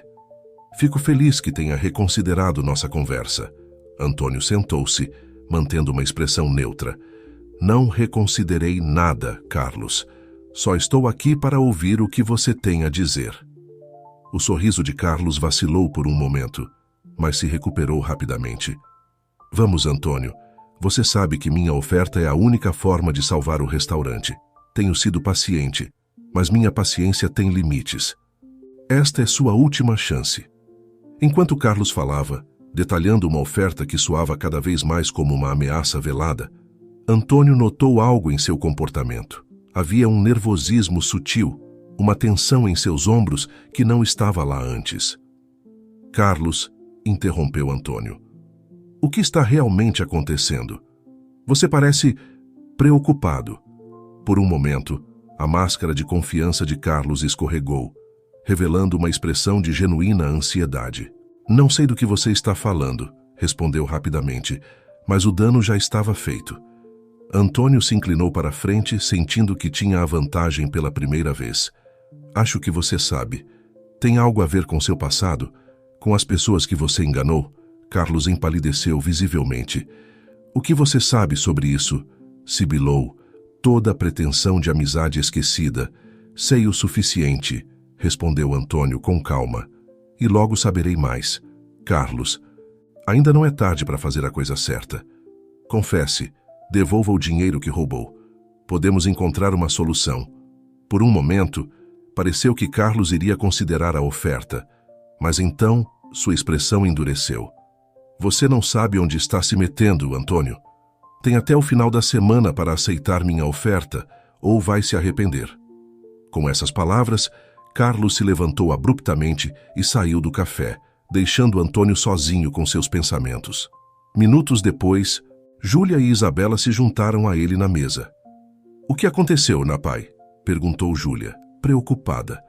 Fico feliz que tenha reconsiderado nossa conversa. Antônio sentou-se, mantendo uma expressão neutra. Não reconsiderei nada, Carlos. Só estou aqui para ouvir o que você tem a dizer. O sorriso de Carlos vacilou por um momento, mas se recuperou rapidamente. Vamos, Antônio. Você sabe que minha oferta é a única forma de salvar o restaurante. Tenho sido paciente, mas minha paciência tem limites. Esta é sua última chance. Enquanto Carlos falava, detalhando uma oferta que soava cada vez mais como uma ameaça velada, Antônio notou algo em seu comportamento. Havia um nervosismo sutil, uma tensão em seus ombros que não estava lá antes. Carlos interrompeu Antônio. O que está realmente acontecendo? Você parece preocupado. Por um momento, a máscara de confiança de Carlos escorregou, revelando uma expressão de genuína ansiedade. Não sei do que você está falando, respondeu rapidamente, mas o dano já estava feito. Antônio se inclinou para a frente, sentindo que tinha a vantagem pela primeira vez. Acho que você sabe. Tem algo a ver com seu passado? Com as pessoas que você enganou? Carlos empalideceu visivelmente. O que você sabe sobre isso? Sibilou. Toda a pretensão de amizade esquecida. Sei o suficiente, respondeu Antônio com calma. E logo saberei mais. Carlos, ainda não é tarde para fazer a coisa certa. Confesse, devolva o dinheiro que roubou. Podemos encontrar uma solução. Por um momento, pareceu que Carlos iria considerar a oferta, mas então sua expressão endureceu. Você não sabe onde está se metendo, Antônio. Tem até o final da semana para aceitar minha oferta, ou vai se arrepender. Com essas palavras, Carlos se levantou abruptamente e saiu do café, deixando Antônio sozinho com seus pensamentos. Minutos depois, Júlia e Isabela se juntaram a ele na mesa. O que aconteceu, Napai? Perguntou Júlia, preocupada.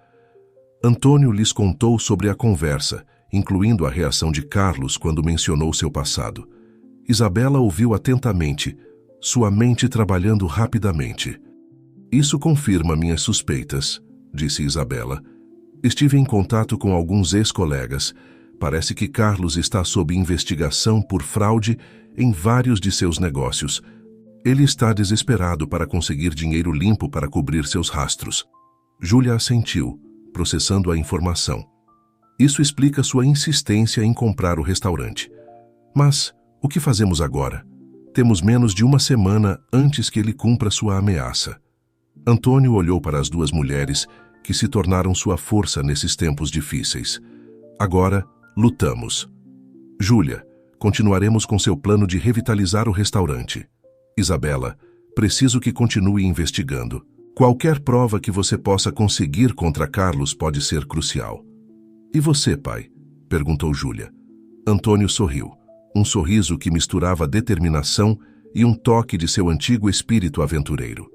Antônio lhes contou sobre a conversa, incluindo a reação de Carlos quando mencionou seu passado. Isabela ouviu atentamente, sua mente trabalhando rapidamente. Isso confirma minhas suspeitas, disse Isabela. Estive em contato com alguns ex-colegas. Parece que Carlos está sob investigação por fraude em vários de seus negócios. Ele está desesperado para conseguir dinheiro limpo para cobrir seus rastros. Júlia assentiu, processando a informação. Isso explica sua insistência em comprar o restaurante. Mas o que fazemos agora? Temos menos de uma semana antes que ele cumpra sua ameaça. Antônio olhou para as duas mulheres que se tornaram sua força nesses tempos difíceis. Agora, lutamos. Júlia, continuaremos com seu plano de revitalizar o restaurante. Isabela, preciso que continue investigando. Qualquer prova que você possa conseguir contra Carlos pode ser crucial. E você, pai? Perguntou Júlia. Antônio sorriu. Um sorriso que misturava determinação e um toque de seu antigo espírito aventureiro.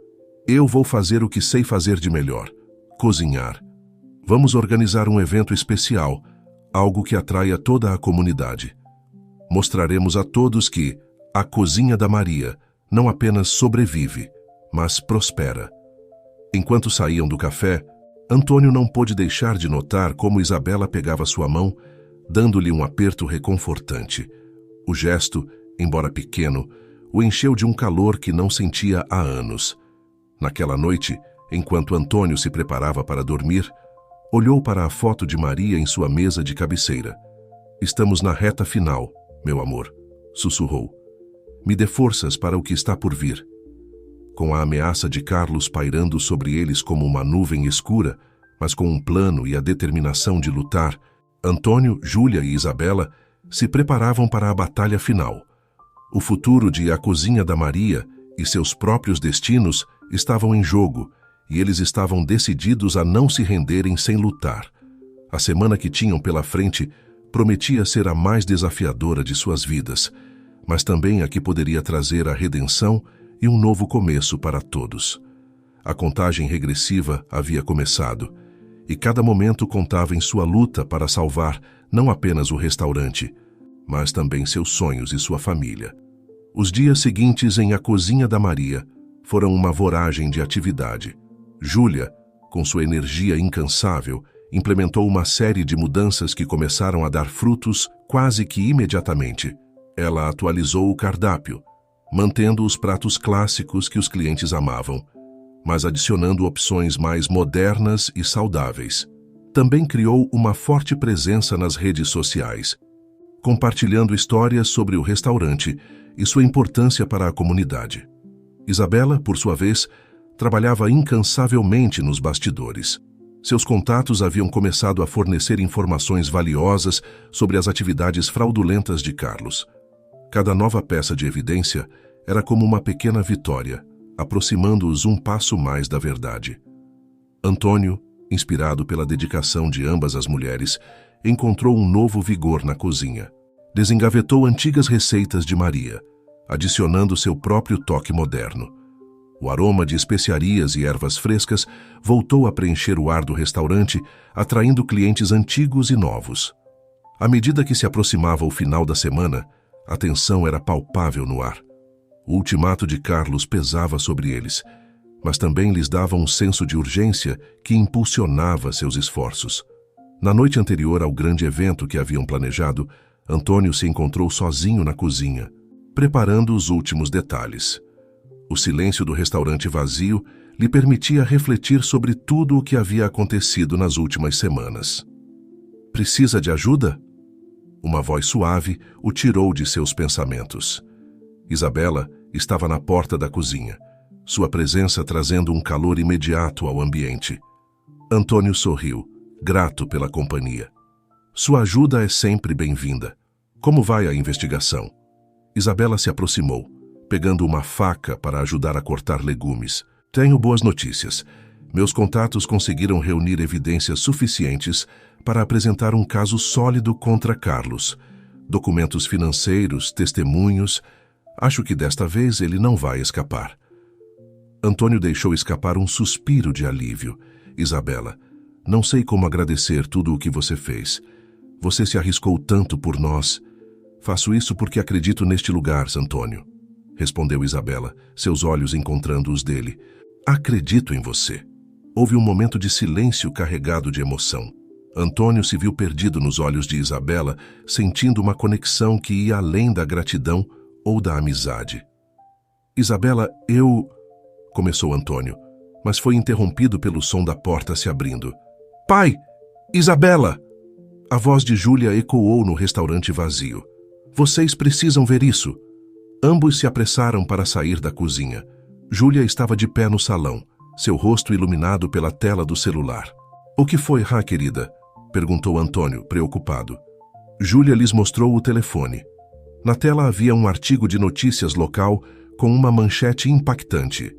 Eu vou fazer o que sei fazer de melhor: cozinhar. Vamos organizar um evento especial, algo que atraia toda a comunidade. Mostraremos a todos que a Cozinha da Maria não apenas sobrevive, mas prospera. Enquanto saíam do café, Antônio não pôde deixar de notar como Isabela pegava sua mão, dando-lhe um aperto reconfortante. O gesto, embora pequeno, o encheu de um calor que não sentia há anos. Naquela noite, enquanto Antônio se preparava para dormir, olhou para a foto de Maria em sua mesa de cabeceira. Estamos na reta final, meu amor, sussurrou. Me dê forças para o que está por vir. Com a ameaça de Carlos pairando sobre eles como uma nuvem escura, mas com um plano e a determinação de lutar, Antônio, Júlia e Isabela se preparavam para a batalha final. O futuro de A Cozinha da Maria e seus próprios destinos estavam em jogo, e eles estavam decididos a não se renderem sem lutar. A semana que tinham pela frente prometia ser a mais desafiadora de suas vidas, mas também a que poderia trazer a redenção e um novo começo para todos. A contagem regressiva havia começado, e cada momento contava em sua luta para salvar não apenas o restaurante, mas também seus sonhos e sua família. Os dias seguintes em A Cozinha da Maria foram uma voragem de atividade. Júlia, com sua energia incansável, implementou uma série de mudanças que começaram a dar frutos quase que imediatamente. Ela atualizou o cardápio, mantendo os pratos clássicos que os clientes amavam, mas adicionando opções mais modernas e saudáveis. Também criou uma forte presença nas redes sociais, compartilhando histórias sobre o restaurante e sua importância para a comunidade. Isabela, por sua vez, trabalhava incansavelmente nos bastidores. Seus contatos haviam começado a fornecer informações valiosas sobre as atividades fraudulentas de Carlos. Cada nova peça de evidência era como uma pequena vitória, aproximando-os um passo mais da verdade. Antônio, inspirado pela dedicação de ambas as mulheres, encontrou um novo vigor na cozinha. Desengavetou antigas receitas de Maria, adicionando seu próprio toque moderno. O aroma de especiarias e ervas frescas voltou a preencher o ar do restaurante, atraindo clientes antigos e novos. À medida que se aproximava o final da semana, a tensão era palpável no ar. O ultimato de Carlos pesava sobre eles, mas também lhes dava um senso de urgência que impulsionava seus esforços. Na noite anterior ao grande evento que haviam planejado, Antônio se encontrou sozinho na cozinha, preparando os últimos detalhes. O silêncio do restaurante vazio lhe permitia refletir sobre tudo o que havia acontecido nas últimas semanas. Precisa de ajuda? Uma voz suave o tirou de seus pensamentos. Isabela estava na porta da cozinha, sua presença trazendo um calor imediato ao ambiente. Antônio sorriu, grato pela companhia. Sua ajuda é sempre bem-vinda. Como vai a investigação? Isabela se aproximou, pegando uma faca para ajudar a cortar legumes. Tenho boas notícias. Meus contatos conseguiram reunir evidências suficientes para apresentar um caso sólido contra Carlos. Documentos financeiros, testemunhos. Acho que desta vez ele não vai escapar. Antônio deixou escapar um suspiro de alívio. Isabela, não sei como agradecer tudo o que você fez. Você se arriscou tanto por nós. Faço isso porque acredito neste lugar, Antônio, respondeu Isabela, seus olhos encontrando os dele. Acredito em você. Houve um momento de silêncio carregado de emoção. Antônio se viu perdido nos olhos de Isabela, sentindo uma conexão que ia além da gratidão ou da amizade. Isabela, começou Antônio, mas foi interrompido pelo som da porta se abrindo. Pai! Isabela! A voz de Júlia ecoou no restaurante vazio. Vocês precisam ver isso. Ambos se apressaram para sair da cozinha. Júlia estava de pé no salão, seu rosto iluminado pela tela do celular. O que foi, querida? Perguntou Antônio, preocupado. Júlia lhes mostrou o telefone. Na tela havia um artigo de notícias local com uma manchete impactante.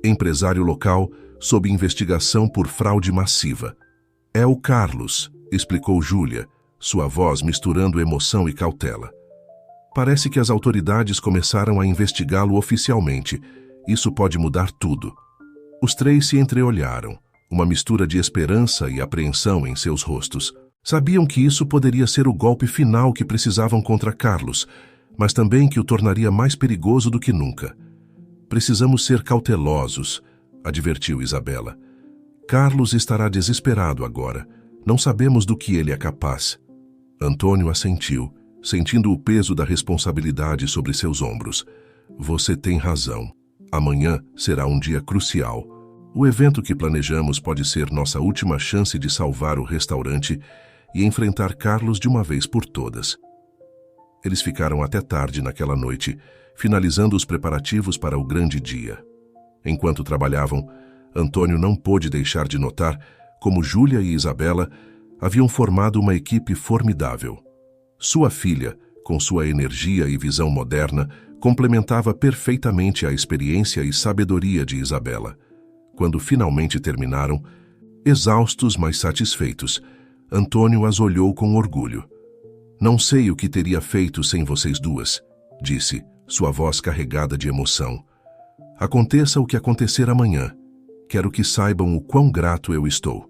Empresário local sob investigação por fraude massiva. É o Carlos, explicou Júlia, sua voz misturando emoção e cautela. Parece que as autoridades começaram a investigá-lo oficialmente. Isso pode mudar tudo. Os três se entreolharam, uma mistura de esperança e apreensão em seus rostos. Sabiam que isso poderia ser o golpe final que precisavam contra Carlos, mas também que o tornaria mais perigoso do que nunca. Precisamos ser cautelosos, advertiu Isabela. Carlos estará desesperado agora. Não sabemos do que ele é capaz. Antônio assentiu, sentindo o peso da responsabilidade sobre seus ombros. Você tem razão. Amanhã será um dia crucial. O evento que planejamos pode ser nossa última chance de salvar o restaurante e enfrentar Carlos de uma vez por todas. Eles ficaram até tarde naquela noite, finalizando os preparativos para o grande dia. Enquanto trabalhavam, Antônio não pôde deixar de notar como Júlia e Isabela haviam formado uma equipe formidável. Sua filha, com sua energia e visão moderna, complementava perfeitamente a experiência e sabedoria de Isabela. Quando finalmente terminaram, exaustos mas satisfeitos, Antônio as olhou com orgulho. Não sei o que teria feito sem vocês duas, disse, sua voz carregada de emoção. Aconteça o que acontecer amanhã. Quero que saibam o quão grato eu estou.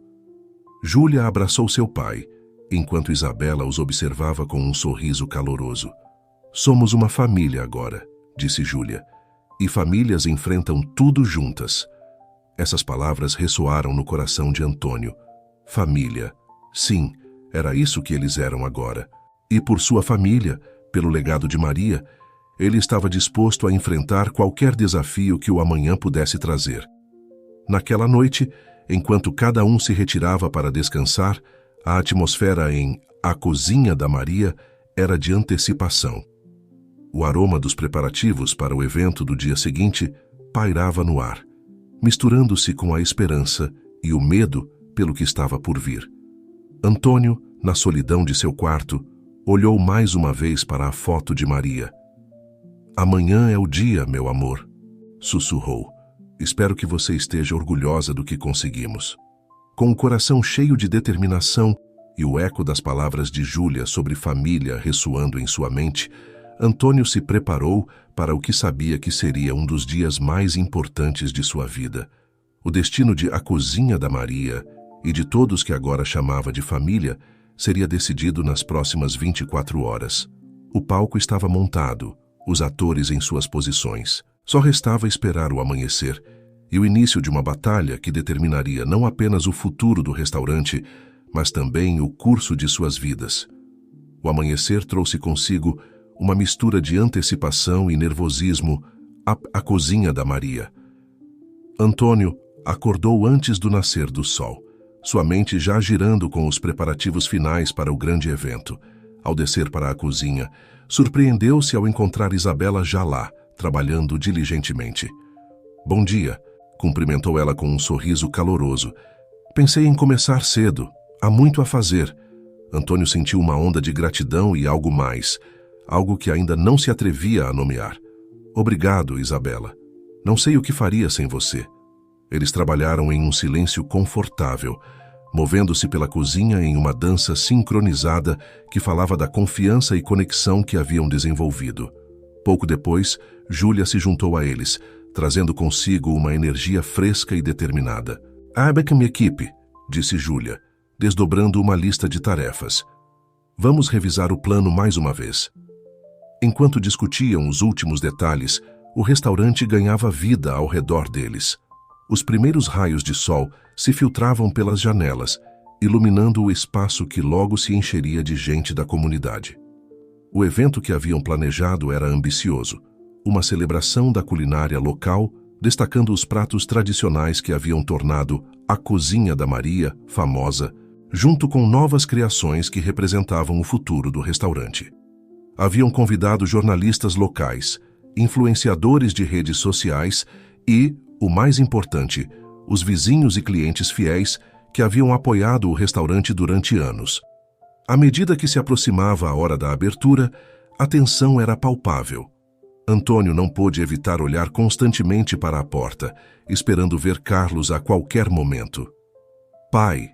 Júlia abraçou seu pai, enquanto Isabela os observava com um sorriso caloroso. Somos uma família agora, disse Júlia, e famílias enfrentam tudo juntas. Essas palavras ressoaram no coração de Antônio. Família. Sim, era isso que eles eram agora. E por sua família, pelo legado de Maria, ele estava disposto a enfrentar qualquer desafio que o amanhã pudesse trazer. Naquela noite, enquanto cada um se retirava para descansar, a atmosfera em A Cozinha da Maria era de antecipação. O aroma dos preparativos para o evento do dia seguinte pairava no ar, misturando-se com a esperança e o medo pelo que estava por vir. Antônio, na solidão de seu quarto, olhou mais uma vez para a foto de Maria. Amanhã é o dia, meu amor, sussurrou. Espero que você esteja orgulhosa do que conseguimos. Com o coração cheio de determinação e o eco das palavras de Júlia sobre família ressoando em sua mente, Antônio se preparou para o que sabia que seria um dos dias mais importantes de sua vida. O destino de A Cozinha da Maria e de todos que agora chamava de família seria decidido nas próximas 24 horas. O palco estava montado, os atores em suas posições. Só restava esperar o amanhecer e o início de uma batalha que determinaria não apenas o futuro do restaurante, mas também o curso de suas vidas. O amanhecer trouxe consigo uma mistura de antecipação e nervosismo, a Cozinha da Maria. Antônio acordou antes do nascer do sol, sua mente já girando com os preparativos finais para o grande evento. Ao descer para a cozinha, surpreendeu-se ao encontrar Isabela já lá, trabalhando diligentemente. Bom dia, cumprimentou ela com um sorriso caloroso. Pensei em começar cedo, há muito a fazer. Antônio sentiu uma onda de gratidão e algo mais, algo que ainda não se atrevia a nomear. Obrigado, Isabela. Não sei o que faria sem você. Eles trabalharam em um silêncio confortável, movendo-se pela cozinha em uma dança sincronizada que falava da confiança e conexão que haviam desenvolvido. Pouco depois, Júlia se juntou a eles, trazendo consigo uma energia fresca e determinada. "Abaque minha equipe", disse Júlia, desdobrando uma lista de tarefas. "Vamos revisar o plano mais uma vez." Enquanto discutiam os últimos detalhes, o restaurante ganhava vida ao redor deles. Os primeiros raios de sol se filtravam pelas janelas, iluminando o espaço que logo se encheria de gente da comunidade. O evento que haviam planejado era ambicioso, uma celebração da culinária local, destacando os pratos tradicionais que haviam tornado A Cozinha da Maria famosa, junto com novas criações que representavam o futuro do restaurante. Haviam convidado jornalistas locais, influenciadores de redes sociais e, o mais importante, os vizinhos e clientes fiéis que haviam apoiado o restaurante durante anos. À medida que se aproximava a hora da abertura, a tensão era palpável. Antônio não pôde evitar olhar constantemente para a porta, esperando ver Carlos a qualquer momento. Pai,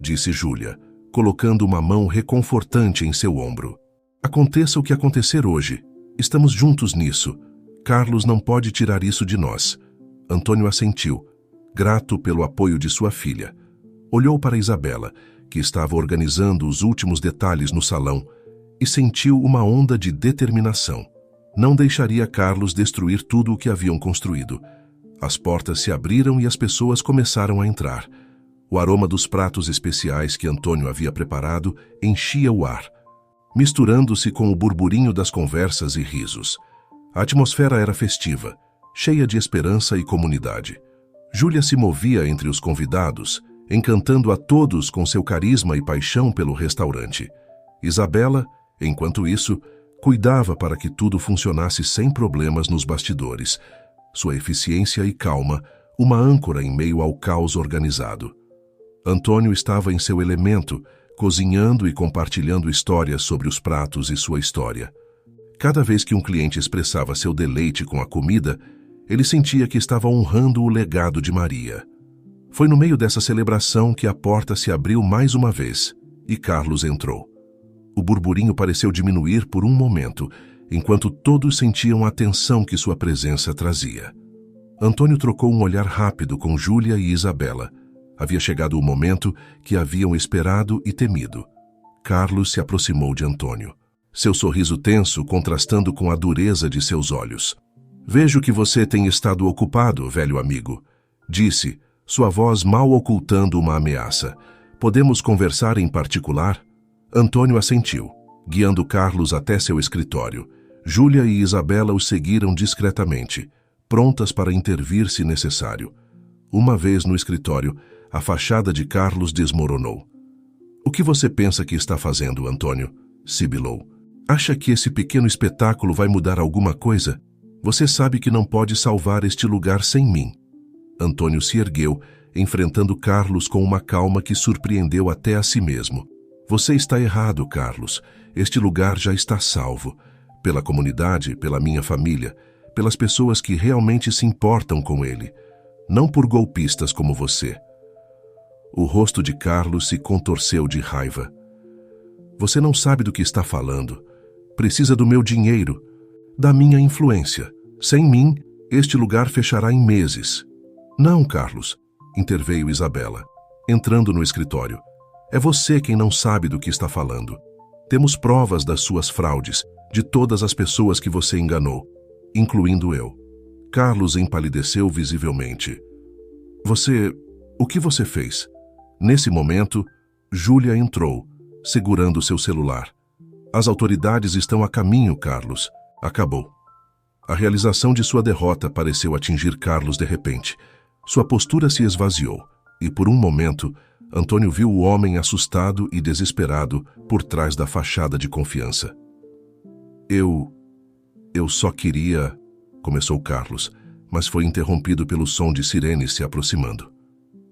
disse Júlia, colocando uma mão reconfortante em seu ombro. Aconteça o que acontecer hoje. Estamos juntos nisso. Carlos não pode tirar isso de nós. Antônio assentiu, grato pelo apoio de sua filha. Olhou para Isabela, que estava organizando os últimos detalhes no salão, e sentiu uma onda de determinação. Não deixaria Carlos destruir tudo o que haviam construído. As portas se abriram e as pessoas começaram a entrar. O aroma dos pratos especiais que Antônio havia preparado enchia o ar, misturando-se com o burburinho das conversas e risos. A atmosfera era festiva, cheia de esperança e comunidade. Júlia se movia entre os convidados, encantando a todos com seu carisma e paixão pelo restaurante. Isabela, enquanto isso, cuidava para que tudo funcionasse sem problemas nos bastidores. Sua eficiência e calma, uma âncora em meio ao caos organizado. Antônio estava em seu elemento, cozinhando e compartilhando histórias sobre os pratos e sua história. Cada vez que um cliente expressava seu deleite com a comida, ele sentia que estava honrando o legado de Maria. Foi no meio dessa celebração que a porta se abriu mais uma vez e Carlos entrou. O burburinho pareceu diminuir por um momento, enquanto todos sentiam a tensão que sua presença trazia. Antônio trocou um olhar rápido com Júlia e Isabela. Havia chegado o momento que haviam esperado e temido. Carlos se aproximou de Antônio, seu sorriso tenso contrastando com a dureza de seus olhos. Vejo que você tem estado ocupado, velho amigo, disse, sua voz mal ocultando uma ameaça. Podemos conversar em particular? Antônio assentiu, guiando Carlos até seu escritório. Júlia e Isabela o seguiram discretamente, prontas para intervir se necessário. Uma vez no escritório, a fachada de Carlos desmoronou. O que você pensa que está fazendo, Antônio? Sibilou. Acha que esse pequeno espetáculo vai mudar alguma coisa? Você sabe que não pode salvar este lugar sem mim. Antônio se ergueu, enfrentando Carlos com uma calma que surpreendeu até a si mesmo. Você está errado, Carlos. Este lugar já está salvo. Pela comunidade, pela minha família, pelas pessoas que realmente se importam com ele. Não por golpistas como você. O rosto de Carlos se contorceu de raiva. Você não sabe do que está falando. Precisa do meu dinheiro, da minha influência. Sem mim, este lugar fechará em meses. Não, Carlos, interveio Isabela, entrando no escritório. É você quem não sabe do que está falando. Temos provas das suas fraudes, de todas as pessoas que você enganou, incluindo eu. Carlos empalideceu visivelmente. O que você fez? Nesse momento, Júlia entrou, segurando seu celular. As autoridades estão a caminho, Carlos. Acabou. A realização de sua derrota pareceu atingir Carlos de repente. Sua postura se esvaziou, e por um momento, Antônio viu o homem assustado e desesperado por trás da fachada de confiança. Eu só queria... Começou Carlos, mas foi interrompido pelo som de sirenes se aproximando.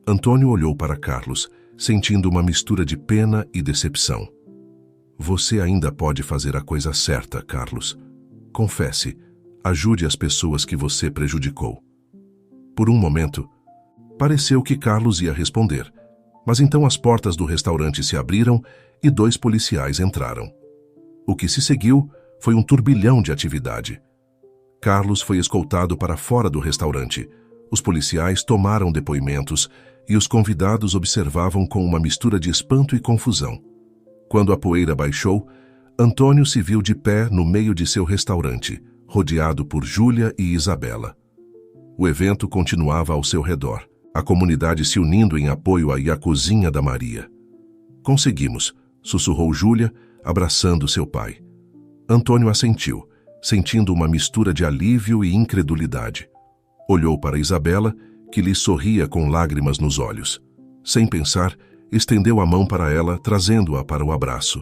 Antônio olhou para Carlos, sentindo uma mistura de pena e decepção. Você ainda pode fazer a coisa certa, Carlos. Confesse, ajude as pessoas que você prejudicou. Por um momento, pareceu que Carlos ia responder, mas então as portas do restaurante se abriram e 2 policiais entraram. O que se seguiu foi um turbilhão de atividade. Carlos foi escoltado para fora do restaurante. Os policiais tomaram depoimentos e os convidados observavam com uma mistura de espanto e confusão. Quando a poeira baixou, Antônio se viu de pé no meio de seu restaurante, rodeado por Júlia e Isabela. O evento continuava ao seu redor, a comunidade se unindo em apoio à cozinha da Maria. Conseguimos, sussurrou Júlia, abraçando seu pai. Antônio assentiu, sentindo uma mistura de alívio e incredulidade. Olhou para Isabela, que lhe sorria com lágrimas nos olhos. Sem pensar, estendeu a mão para ela, trazendo-a para o abraço.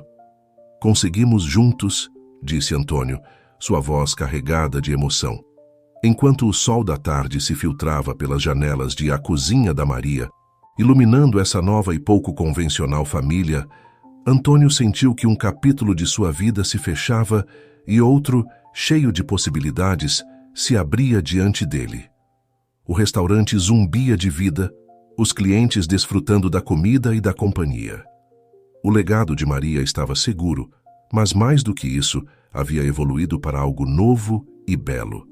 Conseguimos juntos, disse Antônio, sua voz carregada de emoção. Enquanto o sol da tarde se filtrava pelas janelas de A Cozinha da Maria, iluminando essa nova e pouco convencional família, Antônio sentiu que um capítulo de sua vida se fechava e outro cheio de possibilidades, se abria diante dele. O restaurante zumbia de vida, os clientes desfrutando da comida e da companhia. O legado de Maria estava seguro, mas mais do que isso, havia evoluído para algo novo e belo.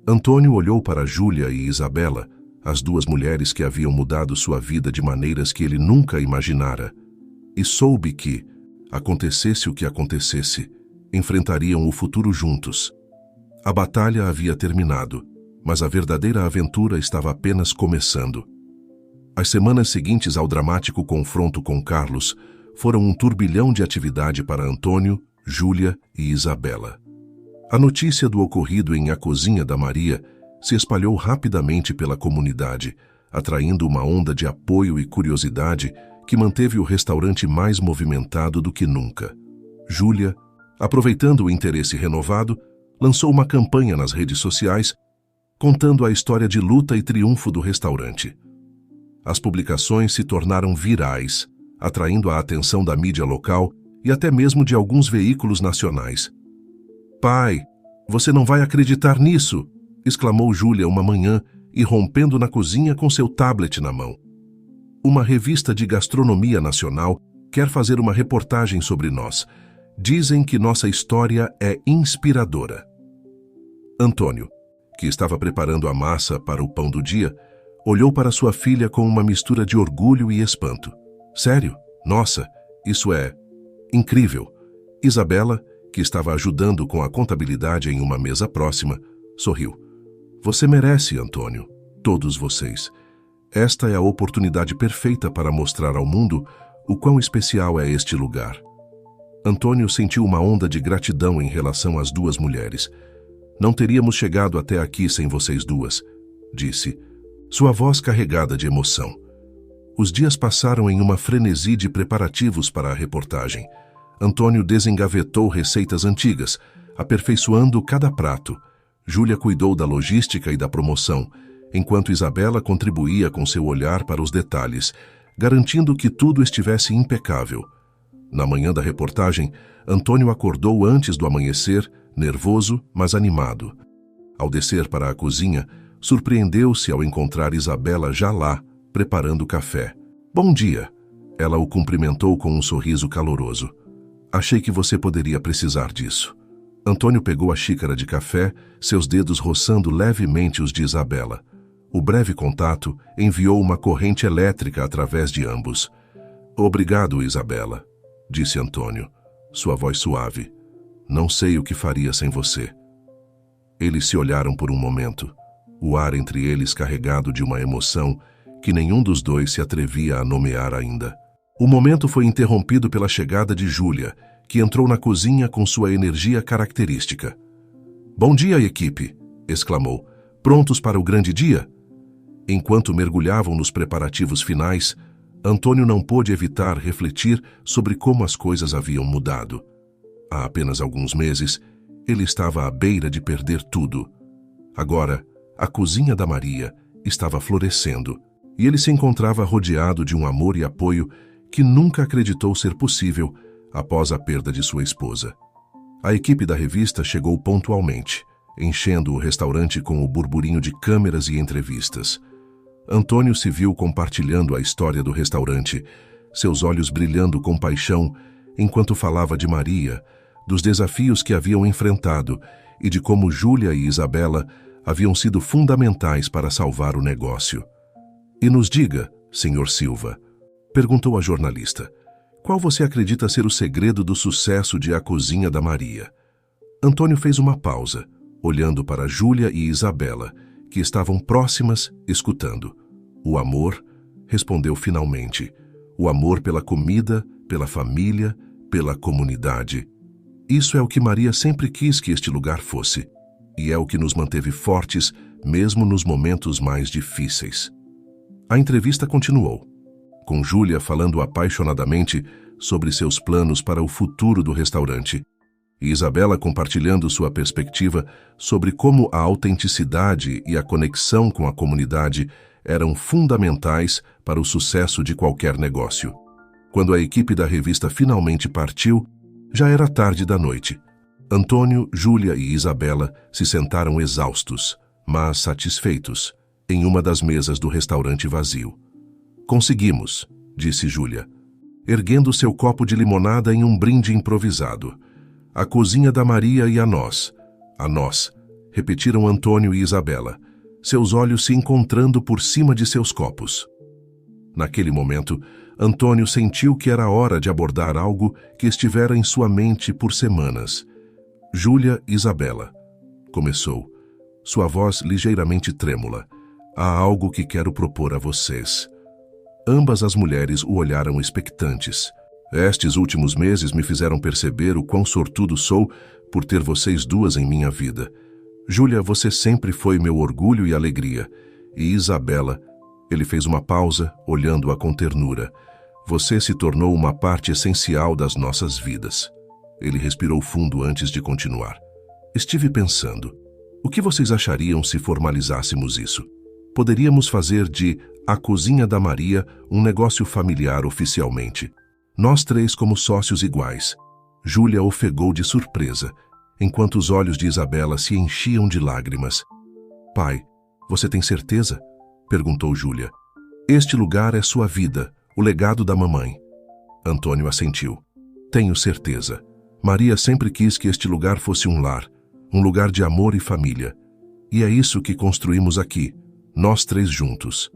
Antônio olhou para Júlia e Isabela, as duas mulheres que haviam mudado sua vida de maneiras que ele nunca imaginara, e soube que, acontecesse o que acontecesse, enfrentariam o futuro juntos. A batalha havia terminado, mas a verdadeira aventura estava apenas começando. As semanas seguintes ao dramático confronto com Carlos foram um turbilhão de atividade para Antônio, Júlia e Isabela. A notícia do ocorrido em A Cozinha da Maria se espalhou rapidamente pela comunidade, atraindo uma onda de apoio e curiosidade que manteve o restaurante mais movimentado do que nunca. Júlia, aproveitando o interesse renovado, lançou uma campanha nas redes sociais contando a história de luta e triunfo do restaurante. As publicações se tornaram virais, atraindo a atenção da mídia local e até mesmo de alguns veículos nacionais. "Pai, você não vai acreditar nisso!", exclamou Júlia uma manhã, irrompendo na cozinha com seu tablet na mão. "Uma revista de gastronomia nacional quer fazer uma reportagem sobre nós. Dizem que nossa história é inspiradora." Antônio, que estava preparando a massa para o pão do dia, olhou para sua filha com uma mistura de orgulho e espanto. "Sério? Nossa, isso é incrível." Isabela, que estava ajudando com a contabilidade em uma mesa próxima, sorriu. "Você merece, Antônio. Todos vocês. Esta é a oportunidade perfeita para mostrar ao mundo o quão especial é este lugar." Antônio sentiu uma onda de gratidão em relação às duas mulheres. "Não teríamos chegado até aqui sem vocês duas", disse, sua voz carregada de emoção. Os dias passaram em uma frenesi de preparativos para a reportagem. Antônio desengavetou receitas antigas, aperfeiçoando cada prato. Júlia cuidou da logística e da promoção, enquanto Isabela contribuía com seu olhar para os detalhes, garantindo que tudo estivesse impecável. Na manhã da reportagem, Antônio acordou antes do amanhecer, nervoso, mas animado. Ao descer para a cozinha, surpreendeu-se ao encontrar Isabela já lá, preparando café. "Bom dia!" Ela o cumprimentou com um sorriso caloroso. "Achei que você poderia precisar disso." Antônio pegou a xícara de café, seus dedos roçando levemente os de Isabela. O breve contato enviou uma corrente elétrica através de ambos. "Obrigado, Isabela", disse Antônio, sua voz suave. "Não sei o que faria sem você." Eles se olharam por um momento, o ar entre eles carregado de uma emoção que nenhum dos dois se atrevia a nomear ainda. O momento foi interrompido pela chegada de Júlia, que entrou na cozinha com sua energia característica. "Bom dia, equipe!" exclamou. "Prontos para o grande dia?" Enquanto mergulhavam nos preparativos finais, Antônio não pôde evitar refletir sobre como as coisas haviam mudado. Há apenas alguns meses, ele estava à beira de perder tudo. Agora, a Cozinha da Maria estava florescendo, e ele se encontrava rodeado de um amor e apoio que nunca acreditou ser possível após a perda de sua esposa. A equipe da revista chegou pontualmente, enchendo o restaurante com o burburinho de câmeras e entrevistas. Antônio se viu compartilhando a história do restaurante, seus olhos brilhando com paixão enquanto falava de Maria, dos desafios que haviam enfrentado e de como Júlia e Isabela haviam sido fundamentais para salvar o negócio. "E nos diga, Sr. Silva", perguntou a jornalista, "qual você acredita ser o segredo do sucesso de A Cozinha da Maria?" Antônio fez uma pausa, olhando para Júlia e Isabela, que estavam próximas, escutando. "O amor", respondeu finalmente. "O amor pela comida, pela família, pela comunidade. Isso é o que Maria sempre quis que este lugar fosse, e é o que nos manteve fortes, mesmo nos momentos mais difíceis." A entrevista continuou, com Júlia falando apaixonadamente sobre seus planos para o futuro do restaurante, e Isabela compartilhando sua perspectiva sobre como a autenticidade e a conexão com a comunidade eram fundamentais para o sucesso de qualquer negócio. Quando a equipe da revista finalmente partiu, já era tarde da noite. Antônio, Júlia e Isabela se sentaram exaustos, mas satisfeitos, em uma das mesas do restaurante vazio. Conseguimos, disse Júlia, erguendo seu copo de limonada em um brinde improvisado. A cozinha da Maria e a nós, repetiram Antônio e Isabela, seus olhos se encontrando por cima de seus copos. Naquele momento, Antônio sentiu que era hora de abordar algo que estivera em sua mente por semanas. Júlia, Isabela, começou, sua voz ligeiramente trêmula. Há algo que quero propor a vocês. Ambas as mulheres o olharam expectantes. Estes últimos meses me fizeram perceber o quão sortudo sou por ter vocês duas em minha vida. Júlia, você sempre foi meu orgulho e alegria. E Isabela, ele fez uma pausa, olhando-a com ternura. Você se tornou uma parte essencial das nossas vidas. Ele respirou fundo antes de continuar. Estive pensando, o que vocês achariam se formalizássemos isso? Poderíamos fazer de A Cozinha da Maria um negócio familiar oficialmente. Nós três como sócios iguais. Júlia ofegou de surpresa, enquanto os olhos de Isabela se enchiam de lágrimas. Pai, você tem certeza? Perguntou Júlia. Este lugar é sua vida, o legado da mamãe. Antônio assentiu. Tenho certeza. Maria sempre quis que este lugar fosse um lar, um lugar de amor e família. E é isso que construímos aqui, nós três juntos.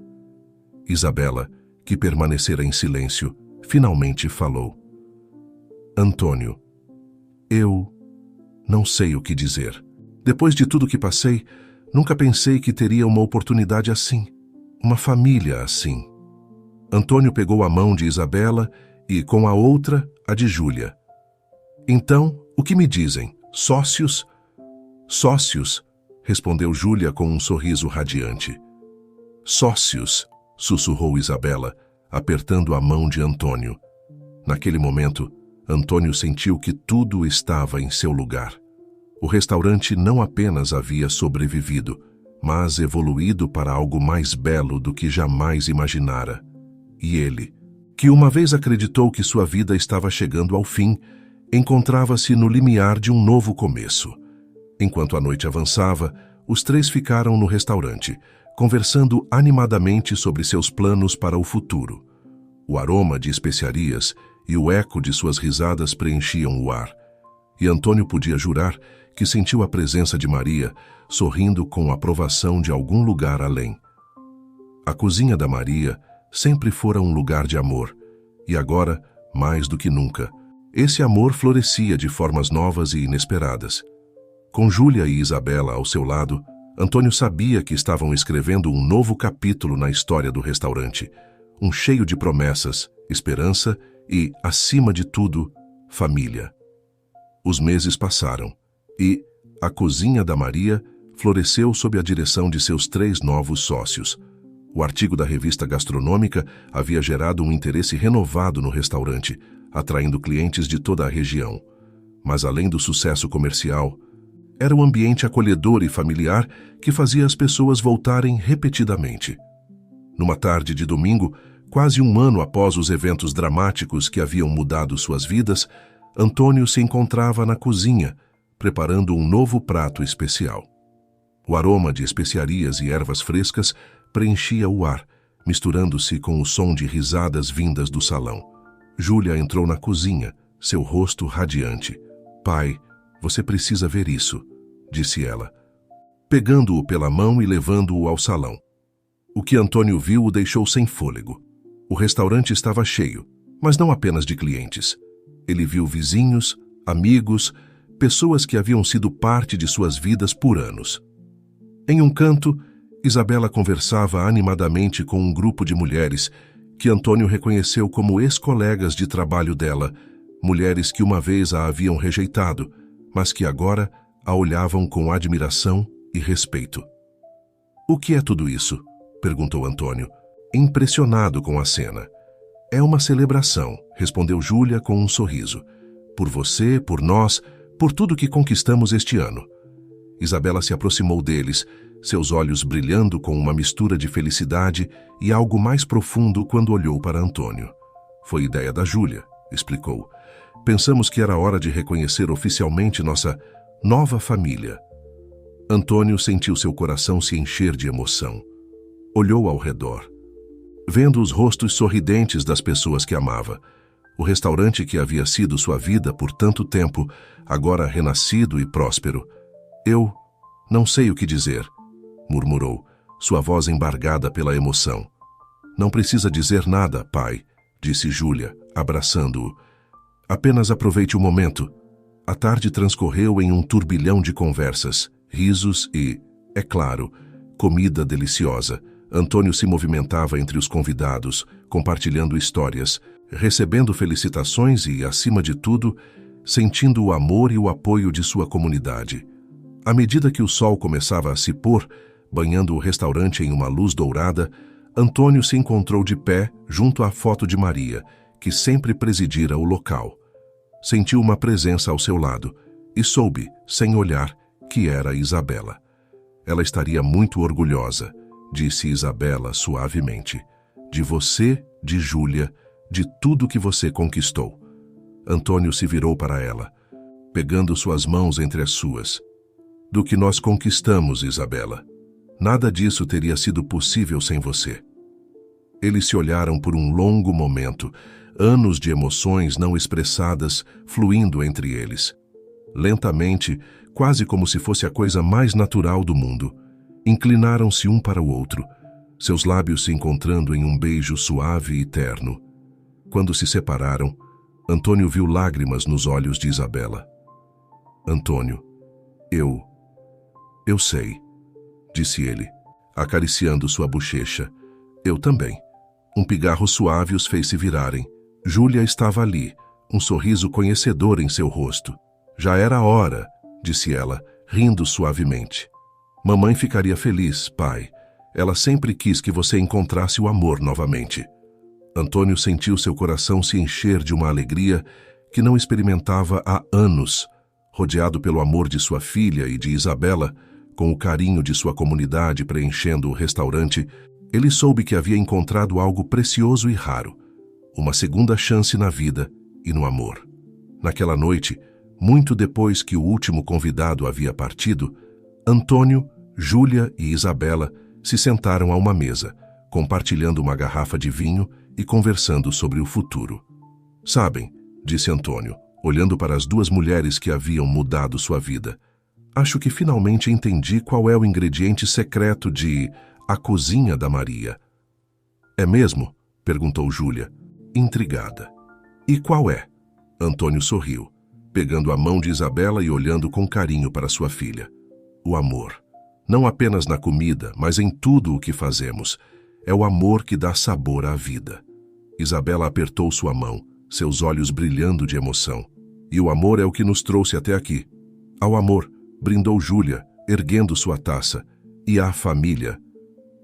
Isabela, que permanecera em silêncio, finalmente falou. Antônio, eu não sei o que dizer. Depois de tudo que passei, nunca pensei que teria uma oportunidade assim, uma família assim. Antônio pegou a mão de Isabela e, com a outra, a de Júlia. Então, o que me dizem? Sócios? Sócios, respondeu Júlia com um sorriso radiante. Sócios, sussurrou Isabela, apertando a mão de Antônio. Naquele momento, Antônio sentiu que tudo estava em seu lugar. O restaurante não apenas havia sobrevivido, mas evoluído para algo mais belo do que jamais imaginara. E ele, que uma vez acreditou que sua vida estava chegando ao fim, encontrava-se no limiar de um novo começo. Enquanto a noite avançava, os três ficaram no restaurante, conversando animadamente sobre seus planos para o futuro. O aroma de especiarias e o eco de suas risadas preenchiam o ar, e Antônio podia jurar que sentiu a presença de Maria, sorrindo com aprovação de algum lugar além. A cozinha da Maria sempre fora um lugar de amor, e agora, mais do que nunca, esse amor florescia de formas novas e inesperadas. Com Júlia e Isabela ao seu lado, Antônio sabia que estavam escrevendo um novo capítulo na história do restaurante, um cheio de promessas, esperança e, acima de tudo, família. Os meses passaram e a Cozinha da Maria floresceu sob a direção de seus 3 novos sócios. O artigo da revista gastronômica havia gerado um interesse renovado no restaurante, atraindo clientes de toda a região. Mas além do sucesso comercial, era um ambiente acolhedor e familiar que fazia as pessoas voltarem repetidamente. Numa tarde de domingo, quase um ano após os eventos dramáticos que haviam mudado suas vidas, Antônio se encontrava na cozinha, preparando um novo prato especial. O aroma de especiarias e ervas frescas preenchia o ar, misturando-se com o som de risadas vindas do salão. Júlia entrou na cozinha, seu rosto radiante. Pai, você precisa ver isso, disse ela, pegando-o pela mão e levando-o ao salão. O que Antônio viu o deixou sem fôlego. O restaurante estava cheio, mas não apenas de clientes. Ele viu vizinhos, amigos, pessoas que haviam sido parte de suas vidas por anos. Em um canto, Isabela conversava animadamente com um grupo de mulheres que Antônio reconheceu como ex-colegas de trabalho dela, mulheres que uma vez a haviam rejeitado, mas que agora a olhavam com admiração e respeito. O que é tudo isso? Perguntou Antônio, impressionado com a cena. É uma celebração, respondeu Júlia com um sorriso. Por você, por nós, por tudo que conquistamos este ano. Isabela se aproximou deles, seus olhos brilhando com uma mistura de felicidade e algo mais profundo quando olhou para Antônio. Foi ideia da Júlia, explicou. pensamos que era hora de reconhecer oficialmente nossa nova família. Antônio sentiu seu coração se encher de emoção. Olhou ao redor, vendo os rostos sorridentes das pessoas que amava. O restaurante que havia sido sua vida por tanto tempo, agora renascido e próspero. Eu não sei o que dizer, murmurou, sua voz embargada pela emoção. Não precisa dizer nada, pai, disse Júlia, abraçando-o. Apenas aproveite o momento. A tarde transcorreu em um turbilhão de conversas, risos e, é claro, comida deliciosa. Antônio se movimentava entre os convidados, compartilhando histórias, recebendo felicitações e, acima de tudo, sentindo o amor e o apoio de sua comunidade. À medida que o sol começava a se pôr, banhando o restaurante em uma luz dourada, Antônio se encontrou de pé junto à foto de Maria, que sempre presidira o local. Sentiu uma presença ao seu lado e soube, sem olhar, que era Isabela. Ela estaria muito orgulhosa, disse Isabela suavemente, de você, de Júlia, de tudo que você conquistou. Antônio se virou para ela, pegando suas mãos entre as suas. Do que nós conquistamos, Isabela. Nada disso teria sido possível sem você. Eles se olharam por um longo momento, anos de emoções não expressadas fluindo entre eles. Lentamente, quase como se fosse a coisa mais natural do mundo, inclinaram-se um para o outro, seus lábios se encontrando em um beijo suave e terno. Quando se separaram, Antônio viu lágrimas nos olhos de Isabela. Antônio, eu sei, disse ele, acariciando sua bochecha. Eu também. Um pigarro suave os fez se virarem. Júlia estava ali, um sorriso conhecedor em seu rosto. Já era hora, disse ela, rindo suavemente. Mamãe ficaria feliz, pai. Ela sempre quis que você encontrasse o amor novamente. Antônio sentiu seu coração se encher de uma alegria que não experimentava há anos. Rodeado pelo amor de sua filha e de Isabela, com o carinho de sua comunidade preenchendo o restaurante, ele soube que havia encontrado algo precioso e raro, uma segunda chance na vida e no amor. Naquela noite, muito depois que o último convidado havia partido, Antônio, Júlia e Isabela se sentaram a uma mesa, compartilhando uma garrafa de vinho e conversando sobre o futuro. Sabem, disse Antônio, olhando para as duas mulheres que haviam mudado sua vida, acho que finalmente entendi qual é o ingrediente secreto de A Cozinha da Maria. É mesmo? Perguntou Júlia, intrigada. E qual é? Antônio sorriu, pegando a mão de Isabela e olhando com carinho para sua filha. O amor. Não apenas na comida, mas em tudo o que fazemos. É o amor que dá sabor à vida. Isabela apertou sua mão, seus olhos brilhando de emoção. E o amor é o que nos trouxe até aqui. Ao amor, brindou Júlia, erguendo sua taça. E à família.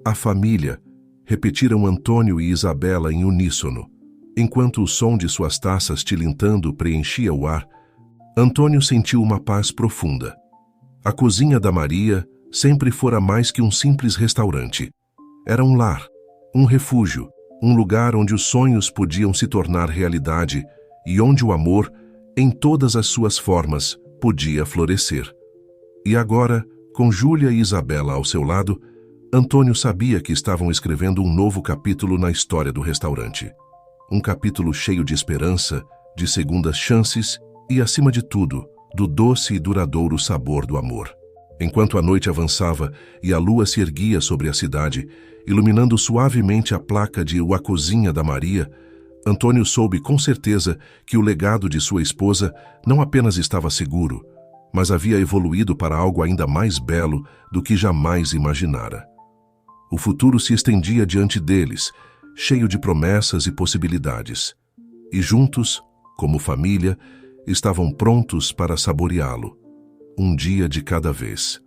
A família, repetiram Antônio e Isabela em uníssono. Enquanto o som de suas taças tilintando preenchia o ar, Antônio sentiu uma paz profunda. A Cozinha da Maria sempre fora mais que um simples restaurante. Era um lar, um refúgio, um lugar onde os sonhos podiam se tornar realidade e onde o amor, em todas as suas formas, podia florescer. E agora, com Júlia e Isabela ao seu lado, Antônio sabia que estavam escrevendo um novo capítulo na história do restaurante. Um capítulo cheio de esperança, de segundas chances e, acima de tudo, do doce e duradouro sabor do amor. Enquanto a noite avançava e a lua se erguia sobre a cidade, iluminando suavemente a placa de A Cozinha da Maria, Antônio soube com certeza que o legado de sua esposa não apenas estava seguro, mas havia evoluído para algo ainda mais belo do que jamais imaginara. O futuro se estendia diante deles, cheio de promessas e possibilidades. E juntos, como família, estavam prontos para saboreá-lo, um dia de cada vez.